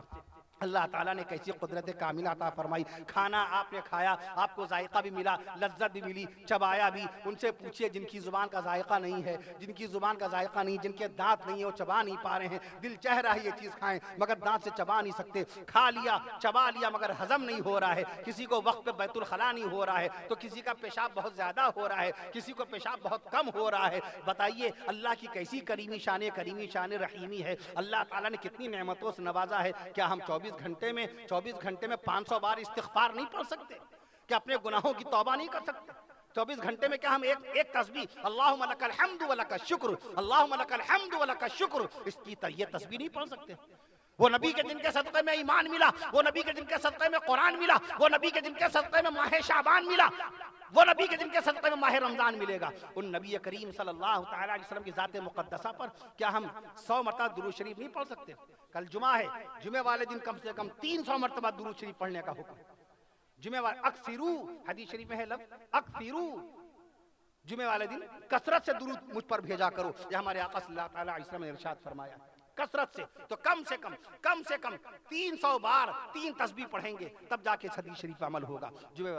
اللہ تعالیٰ نے کیسی قدرت کاملہ عطا فرمائی. کھانا آپ نے کھایا، آپ کو ذائقہ بھی ملا، لذت بھی ملی، چبایا بھی. ان سے پوچھئے جن کی زبان کا ذائقہ نہیں ہے، جن کی زبان کا ذائقہ نہیں، جن کے دانت نہیں ہیں، وہ چبا نہیں پا رہے ہیں. دل چاہ رہا ہے یہ چیز کھائیں مگر دانت سے چبا نہیں سکتے. کھا لیا، چبا لیا مگر ہضم نہیں ہو رہا ہے. کسی کو وقت پہ بیت الخلا نہیں ہو رہا ہے تو کسی کا پیشاب بہت زیادہ ہو رہا ہے، کسی کو پیشاب بہت کم ہو رہا ہے. بتائیے اللہ کی کیسی کریمی شان رحیمی ہے. اللہ تعالیٰ نے کتنی نعمتوں سے نوازا ہے. کیا ہم 24 گھنٹے میں 500 بار استغفار نہیں پڑھ سکتے؟ کیا اپنے گناہوں کی توبہ نہیں کر سکتے؟ 24 گھنٹے میں کیا ہم ایک تسبیح اللہم لک الحمد ولک الشکر، اللہم لک الحمد ولک الشکر، اس کی یہ تسبیح نہیں پڑھ سکتے؟ وہ نبی کے جن کے صدقے میں ایمان ملا، وہ نبی کے جن کے صدقے میں قرآن ملا، وہ نبی کے جن کے صدقے میں ماہ شعبان ملا، وہ نبی کے جن کے صدقے میں ماہ رمضان ملے گا. ان نبی کریم صلی اللہ تعالیٰ علیہ وسلم کی ذات مقدسہ پر کیا ہم 100 مرتبہ درود شریف نہیں پڑھ سکتے؟ کل جمعہ ہے، جمعہ والے دن کم سے کم 300 مرتبہ درود شریف پڑھنے کا حکم. جمعہ والے اکثرو، حدیث شریف میں ہے لفظ اکثرو، جمعہ والے دن کثرت سے درود مجھ پر بھیجا کرو. یہ ہمارے آقا صلی اللہ تعالیٰ علیہ وسلم نے ارشاد فرمایا کثرت سے. تو کم سے کم 300 بار 3 تسبیح پڑھیں گے تب جا کے حدیث شریف عمل ہوگا. جمعہ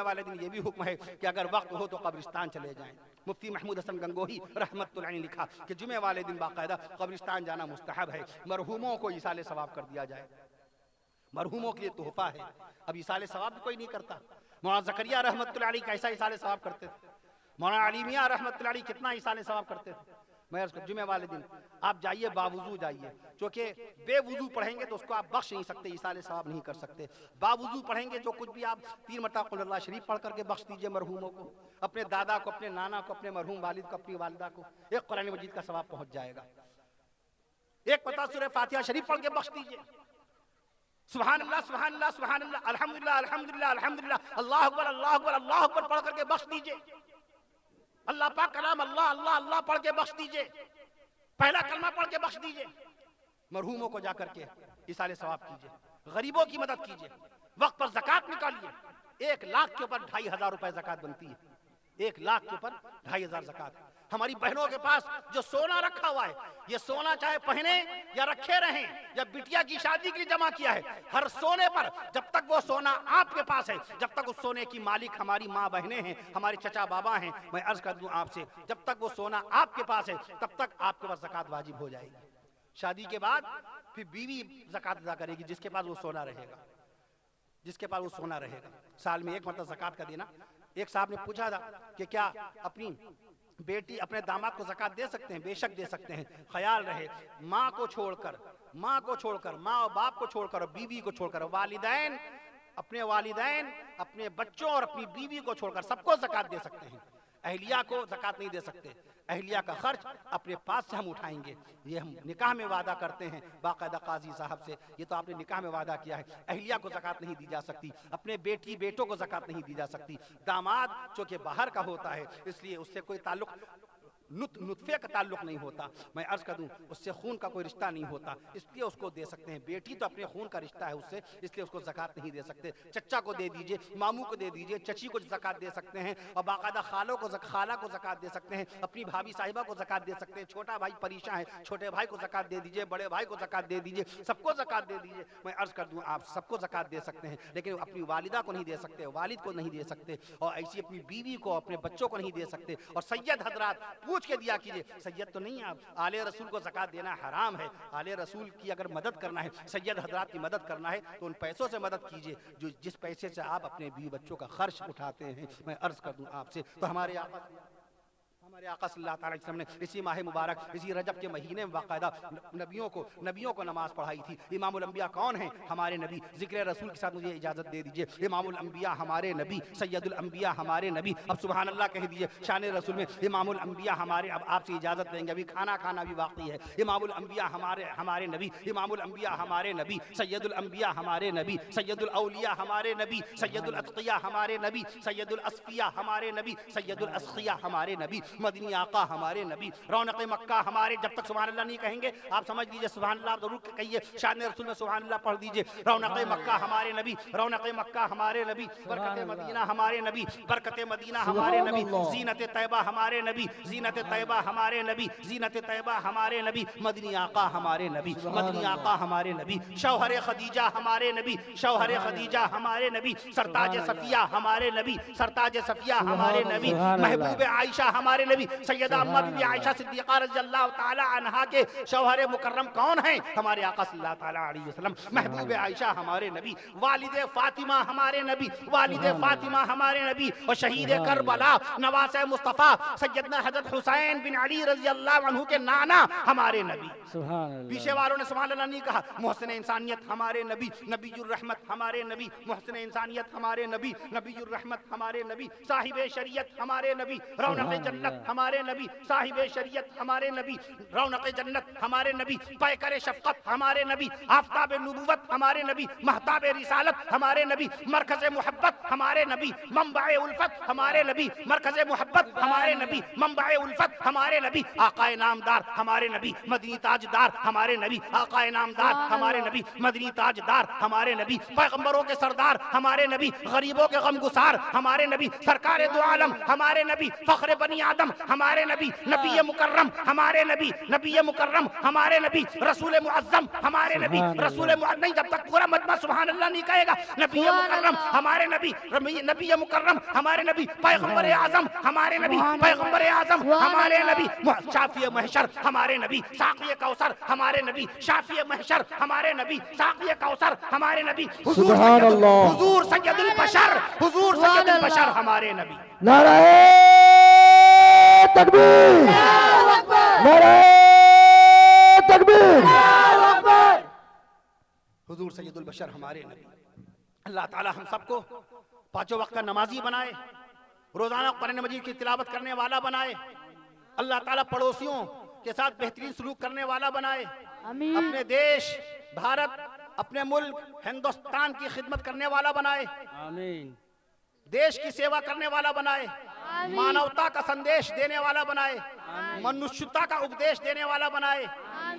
والے دن یہ بھی حکم ہے کہ اگر وقت ہو تو قبرستان چلے جائیں. مفتی محمود حسن گنگوہی رحمت اللہ علیہ نے لکھا کہ جمعہ والے دن باقاعدہ قبرستان جانا مستحب ہے، مرحوموں کو ایصال ثواب کر دیا جائے. مرحوموں کے لیے تحفہ ہے. اب ایصال ثواب بھی کوئی نہیں کرتا. مولانا زکریا رحمۃ اللہ علیہ کیسا ایصال ثواب کرتے تھے, مولانا علی میاں رحمۃ اللہ علیہ کتنا ایصال ثواب کرتے تھے. میں جمعہ والے دن آپ جائیے, باوضو جائیے, چونکہ بے وضو پڑھیں گے تو اس کو آپ بخش نہیں سکتے, ایصال ثواب نہیں کر سکتے. باوضو پڑھیں گے جو کچھ بھی آپ 3 مرتبہ قل اللہ شریف پڑھ کر کے بخش دیجئے مرحوموں کو, اپنے دادا کو, اپنے نانا کو, اپنے مرحوم والد کو, اپنی والدہ کو, ایک قرآن مجید کا ثواب پہنچ جائے گا. ایک مرتبہ سورہ فاتحہ شریف پڑھ کے بخش دیجئے. سبحان اللہ سبحان اللہ سبحان اللہ, الحمدللہ الحمدللہ الحمدللہ, اللہ اکبر اللہ اکبر اللہ اکبر پڑھ کر کے بخش دیجئے. اللہ پاک کلام اللہ اللہ اللہ پڑھ کے بخش دیجئے, پہلا کلمہ پڑھ کے بخش دیجئے. مرحوموں کو جا کر کے ایصال ثواب کیجئے, غریبوں کی مدد کیجئے, وقت پر زکوٰۃ نکالیے. 1 لاکھ کے اوپر 2500 روپے زکوٰۃ بنتی ہے, 1 لاکھ کے اوپر 2500 زکوٰۃ. ہماری بہنوں کے پاس جو سونا رکھا ہوا ہے, یہ سونا چاہے پہنے یا رکھے رہیں یا بٹیا کی شادی کے لیے جمع کیا ہے, ہر سونے پر جب تک وہ سونا آپ کے پاس ہے, جب تک اس سونے کی مالک ہماری ماں بہنیں ہیں, ہمارے چچا بابا ہیں, میں عرض کر دوں آپ سے, جب تک وہ سونا آپ کے پاس ہے تب تک آپ کے پاس زکوٰۃ واجب ہو جائے گی. شادی کے بعد پھر بیوی زکوٰۃ ادا کرے گی جس کے پاس وہ سونا رہے گا, جس کے پاس وہ سونا رہے گا. سال میں 1 مرتبہ زکوٰۃ کا دینا. ایک صاحب نے پوچھا تھا کہ کیا اپنی بیٹی اپنے داماد کو زکوٰۃ دے سکتے ہیں؟ بے شک دے سکتے ہیں. خیال رہے, ماں کو چھوڑ کر, ماں اور باپ کو چھوڑ کر اور بیوی کو چھوڑ کر, والدین, اپنے بچوں اور اپنی بیوی کو چھوڑ کر سب کو زکوٰۃ دے سکتے ہیں. اہلیہ کو زکوٰۃ نہیں دے سکتے. اہلیہ کا خرچ اپنے پاس سے ہم اٹھائیں گے. یہ ہم نکاح میں وعدہ کرتے ہیں باقاعدہ قاضی صاحب سے, یہ تو آپ نے نکاح میں وعدہ کیا ہے. اہلیہ کو زکوٰۃ نہیں دی جا سکتی, اپنے بیٹی بیٹوں کو زکوٰۃ نہیں دی جا سکتی. داماد چونکہ باہر کا ہوتا ہے اس لیے اس سے کوئی تعلق, نطفے کا تعلق نہیں ہوتا. میں عرض کر دوں اس سے خون کا کوئی رشتہ نہیں ہوتا, اس لیے اس کو دے سکتے ہیں. بیٹی تو اپنے خون کا رشتہ ہے اس سے, اس لیے اس کو زکوٰۃ نہیں دے سکتے. چچا کو دے دیجئے, ماموں کو دے دیجئے, چچی کو زکوٰۃ دے سکتے ہیں, اور باقاعدہ خالہ کو زکوٰۃ دے سکتے ہیں, اپنی بھابھی صاحبہ کو زکوٰۃ دے سکتے ہیں. چھوٹا بھائی پریشان ہے, چھوٹے بھائی کو زکوٰۃ دے دیجئے, بڑے بھائی کو زکوٰۃ دے دیجئے, سب کو زکوٰۃ دے دیجئے. میں عرض کر دوں آپ سب کو زکوٰۃ دے سکتے ہیں, لیکن اپنی والدہ کو نہیں دے سکتے, والد کو نہیں دے سکتے, اور ایسی اپنی بیوی کو, اپنے بچوں کو نہیں دے سکتے. اور سید حضرات پوچھ کے دیا کیجئے, سید تو نہیں آپ, آل رسول کو زکوٰۃ دینا حرام ہے. آل رسول کی اگر مدد کرنا ہے, سید حضرات کی مدد کرنا ہے, تو ان پیسوں سے مدد کیجئے جو جس پیسے سے آپ اپنے بیوی بچوں کا خرچ اٹھاتے ہیں. میں عرض کر دوں آپ سے, تو ہمارے آقا صلی اللہ تعالی وسلم نے اسی ماہ مبارک, اسی رجب کے مہینے میں باقاعدہ نبیوں کو نماز پڑھائی تھی. امام الانبیاء کون ہیں؟ ہمارے نبی. ذکر رسول کے ساتھ مجھے اجازت دے دیجئے, امام الانبیاء ہمارے نبی, سید الانبیاء ہمارے نبی. اب سبحان اللہ کہہ دیجئے شان رسول میں, امام الانبیاء ہمارے. اب آپ سے اجازت لیں گے, ابھی کھانا کھانا بھی باقی ہے. امام الانبیاء ہمارے نبی, امام الانبیاء ہمارے نبی, سید الانبیاء ہمارے نبی, سید الاولیاء ہمارے نبی, سید الاتقیاء ہمارے نبی, سید الاصفیاء ہمارے نبی, سید الاسخیاء ہمارے نبی, مدنی آقا ہمارے نبی, رونق مکہ ہمارے. جب تک سبحان اللہ نہیں کہیں گے آپ سمجھ لیجئے سبحان اللہ ضرور کہیے, شان رسول میں سبحان اللہ پڑھ دیجئے. رونق مکہ ہمارے نبی, رونق مکہ ہمارے نبی, برکت مدینہ ہمارے نبی, برکت مدینہ ہمارے نبی, زینت طیبہ ہمارے نبی, زینت طیبہ ہمارے نبی, زینت طیبہ ہمارے نبی, مدنی آقا ہمارے نبی, مدنی آقا ہمارے نبی, شوہر خدیجہ ہمارے نبی, شوہر خدیجہ ہمارے نبی, سرتاج صفیہ ہمارے نبی, سرتاج صفیہ ہمارے نبی, محبوب عائشہ ہمارے نبی, سیدہ اما بی بی عائشہ صدیقہ رضی اللہ تعالی عنہا کے شوہر مکرم کون ہیں؟ ہمارے آقا صلی اللہ تعالی علیہ وسلم. محبوب عائشہ ہمارے نبی, والد فاطمہ ہمارے نبی, والد فاطمہ ہمارے نبی, اور شہید کربلا نواس مصطفیٰ سیدنا حضرت حسین بن علی رضی اللہ عنہ کے نانا ہمارے نبی. پیچھے والوں نے سبحان اللہ نہیں کہا. محسن انسانیت ہمارے نبی, نبی الرحمت ہمارے نبی, محسن انسانیت ہمارے نبی, نبی الرحمت ہمارے نبی, صاحب شریعت ہمارے نبی, رونق جنت ہمارے نبی, صاحب شریعت ہمارے نبی, رونق جنت ہمارے نبی, پیکر شفقت ہمارے نبی, آفتاب نبوت ہمارے نبی, مہتاب رسالت ہمارے نبی, مرکز محبت ہمارے نبی, منبع الفت ہمارے نبی, مرکز محبت ہمارے نبی, منبع الفت ہمارے نبی, آقا نامدار ہمارے نبی, مدنی تاجدار ہمارے نبی, آقا نامدار ہمارے نبی, مدنی تاجدار ہمارے نبی, پیغمبروں کے سردار ہمارے نبی, غریبوں کے غم گسار ہمارے نبی, سرکار دو عالم ہمارے نبی, فخر بنی آدم اعظم ہمارے نبی، نبی مکرم ہمارے نبی، نبی مکرم ہمارے نبی، رسول معظم ہمارے نبی، رسول نہیں، جب تک پورا مجمع سبحان اللہ نہیں کہے گا، نبی مکرم ہمارے نبی، نبی مکرم ہمارے نبی، پیغمبر اعظم ہمارے نبی، پیغمبر اعظم ہمارے نبی، شافی محشر ہمارے نبی، ساقی کوثر ہمارے نبی، شافی محشر ہمارے نبی، ساقی کوثر ہمارے نبی، سبحان اللہ، حضور سید البشر، حضور سید البشر ہمارے نبی۔ نعرہ تکبیر، نعرہ تکبیر، حضور سید البشر ہمارے نبی۔ اللہ تعالی ہم سب کو پانچوں وقت کا نمازی بنائے، روزانہ قرآن مجید کی تلاوت کرنے والا بنائے، اللہ تعالیٰ پڑوسیوں کے ساتھ بہترین سلوک کرنے والا بنائے، اپنے دیش بھارت، اپنے ملک ہندوستان کی خدمت کرنے والا بنائے، آمین، دیش کی سیوا کرنے والا بنائے، مانوتا کا سندیش دینے والا بنائے، منشتا کا اپدیش دینے والا بنائے۔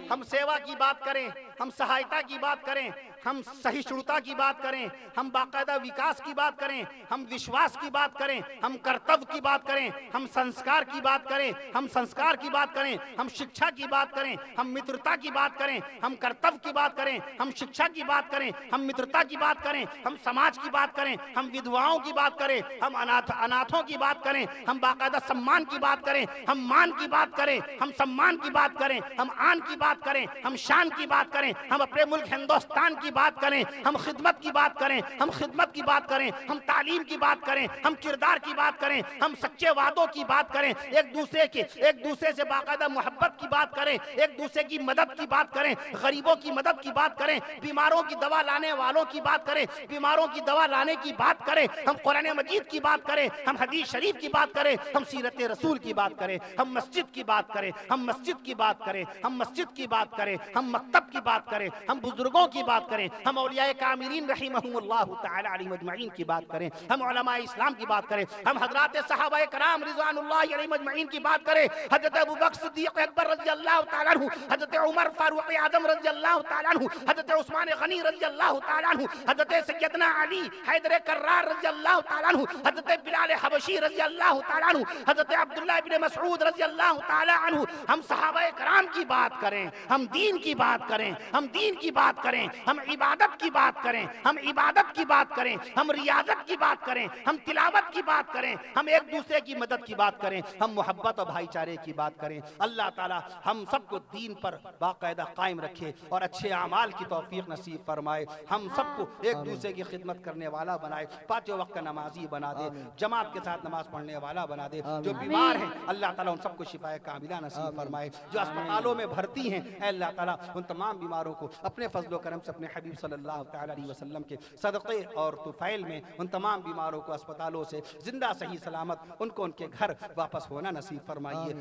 ہم سیوا کی بات کریں، ہم سہایتا کی بات کریں، ہم سہیشنتا کی بات کریں، ہم باقاعدہ وکاس کی بات کریں، ہم وشواس کی بات کریں، ہم کرتو کی بات کریں، ہم سنسکار کی بات کریں، ہم سنسکار کی بات کریں، ہم شکشا کی بات کریں، ہم مترتا کی بات کریں، ہم کرتو کی بات کریں، ہم شکشا کی بات کریں، ہم مترتا کی بات کریں، ہم سماج کی بات کریں، ہم ودواؤں کی بات کریں، ہم اناتھوں کی بات کریں، ہم باقاعدہ سمان کی بات کریں، ہم مان کی بات کریں، ہم سمان کی بات کریں، ہم آن کی بات کریں، ہم شان کی بات کریں، ہم اپنے ملک ہندوستان کی بات کریں، ہم خدمت کی بات کریں، ہم خدمت کی بات کریں، ہم تعلیم کی بات کریں، ہم کردار کی بات کریں، ہم سچے وعدوں کی بات کریں، ایک دوسرے سے باقاعدہ محبت کی بات کریں، ایک دوسرے کی مدد کی بات کریں، غریبوں کی مدد کی بات کریں، بیماروں کی دوا لانے والوں کی بات کریں، بیماروں کی دوا لانے کی بات کریں، ہم قرآن مجید کی بات کریں، ہم حدیث شریف کی بات کریں، ہم سیرت رسول کی بات کریں، ہم مسجد کی بات کریں، ہم مسجد کی بات کریں، ہم مسجد کی بات کریں، ہم مکتب کی بات کریں، ہم بزرگوں کی بات کریں، ہم اولیاء کاملین رحمہم اللہ تعالی علیہ مجمعین کی بات کریں، ہم علماء اسلام کی بات کریں، ہم حضرات صحابہ کرام رضوان اللہ علیہ مجمعین کی بات کریں، حضرت ابوبکر صدیق اکبر رضی اللہ تعالیٰ عنہ، حضرت عمر فاروق اعظم رضی اللہ تعالیٰ عنہ، حضرت عثمان غنی رضی اللہ تعالیٰ عنہ، حضرت سیدنا علی حیدر کرار رضی اللہ تعالیٰ عنہ، حضرت بلال حبشی رضی اللہ تعالیٰ عنہ، حضرت عبداللہ بن مسعود رضی اللہ تعالیٰ عنہ، ہم صحابہ کرام کی بات کریں، ہم دین کی بات کریں، ہم دین کی بات کریں، ہم عبادت کی بات کریں، ہم عبادت کی بات کریں، ہم ریاضت کی بات کریں، ہم تلاوت کی بات کریں، ہم ایک دوسرے کی مدد کی بات کریں، ہم محبت اور بھائی چارے کی بات کریں۔ اللہ تعالی ہم سب کو دین پر باقاعدہ قائم رکھے اور اچھے اعمال کی توفیق نصیب فرمائے، ہم سب کو ایک دوسرے کی خدمت کرنے والا بنائے، پانچوں وقت کا نمازی بنا دے، جماعت کے ساتھ نماز پڑھنے والا بنا دے، جو بیمار ہیں اللہ تعالیٰ ان سب کو شفاء کاملہ نصیب فرمائے، جو اسپتالوں میں بھرتی ہیں اے اللہ تعالیٰ ان تمام بیماروں کو اپنے فضل و کرم سے اپنے حبیب صلی اللہ تعالیٰ علیہ وسلم کے صدقے اور طفیل میں ان تمام بیماروں کو اسپتالوں سے زندہ صحیح سلامت ان کو ان کے گھر واپس ہونا نصیب فرمائیے،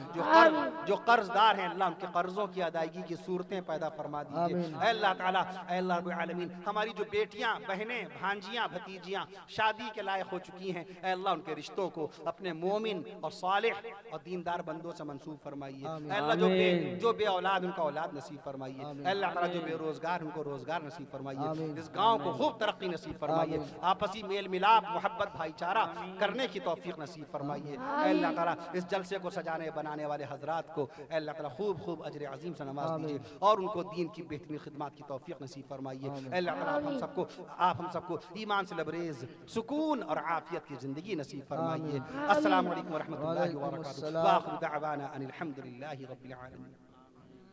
جو قرض دار ہیں اللہ ان کے قرضوں کی ادائیگی کی صورتیں پیدا فرما دیجیے اے اللہ تعالیٰ، اے اللہ رب العالمین، ہماری جو بیٹیاں بہنیں بھانجیاں بھتیجیاں شادی کے لائق ہو چکی ہیں اے اللہ ان کے رشتوں کو اپنے مومن اور صالح اور دیندار بندوں سے منسوب فرمائیے، اے اللہ جو بے اولاد ان کا اولاد نصیب فرمائیے، اے اللہ تعالیٰ جو بے روزگار ان کو روزگار نصیب فرمائیے، اس گاؤں کو خوب ترقی نصیب فرمائیے، آپسی میل ملاپ محبت بھائی چارہ کرنے کی توفیق نصیب فرمائیے، اے اللہ تعالیٰ اس جلسے کو سجانے بنانے والے حضرات کو اے اللہ تعالیٰ خوب اجر عظیم سے نواز دیجیے اور ان کو دین کی بہترین خدمات کی توفیق نصیب فرمائیے، اے اللہ تعالیٰ آپ ہم سب کو ایمان سے لبریز سکون اور عافیت کی زندگی نصیب فرمائیے۔ السلام علیکم ورحمۃ اللہ وبرکاتہ، وآخر دعوانا ان الحمد للہ رب العالمین۔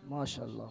ماشاءاللہ۔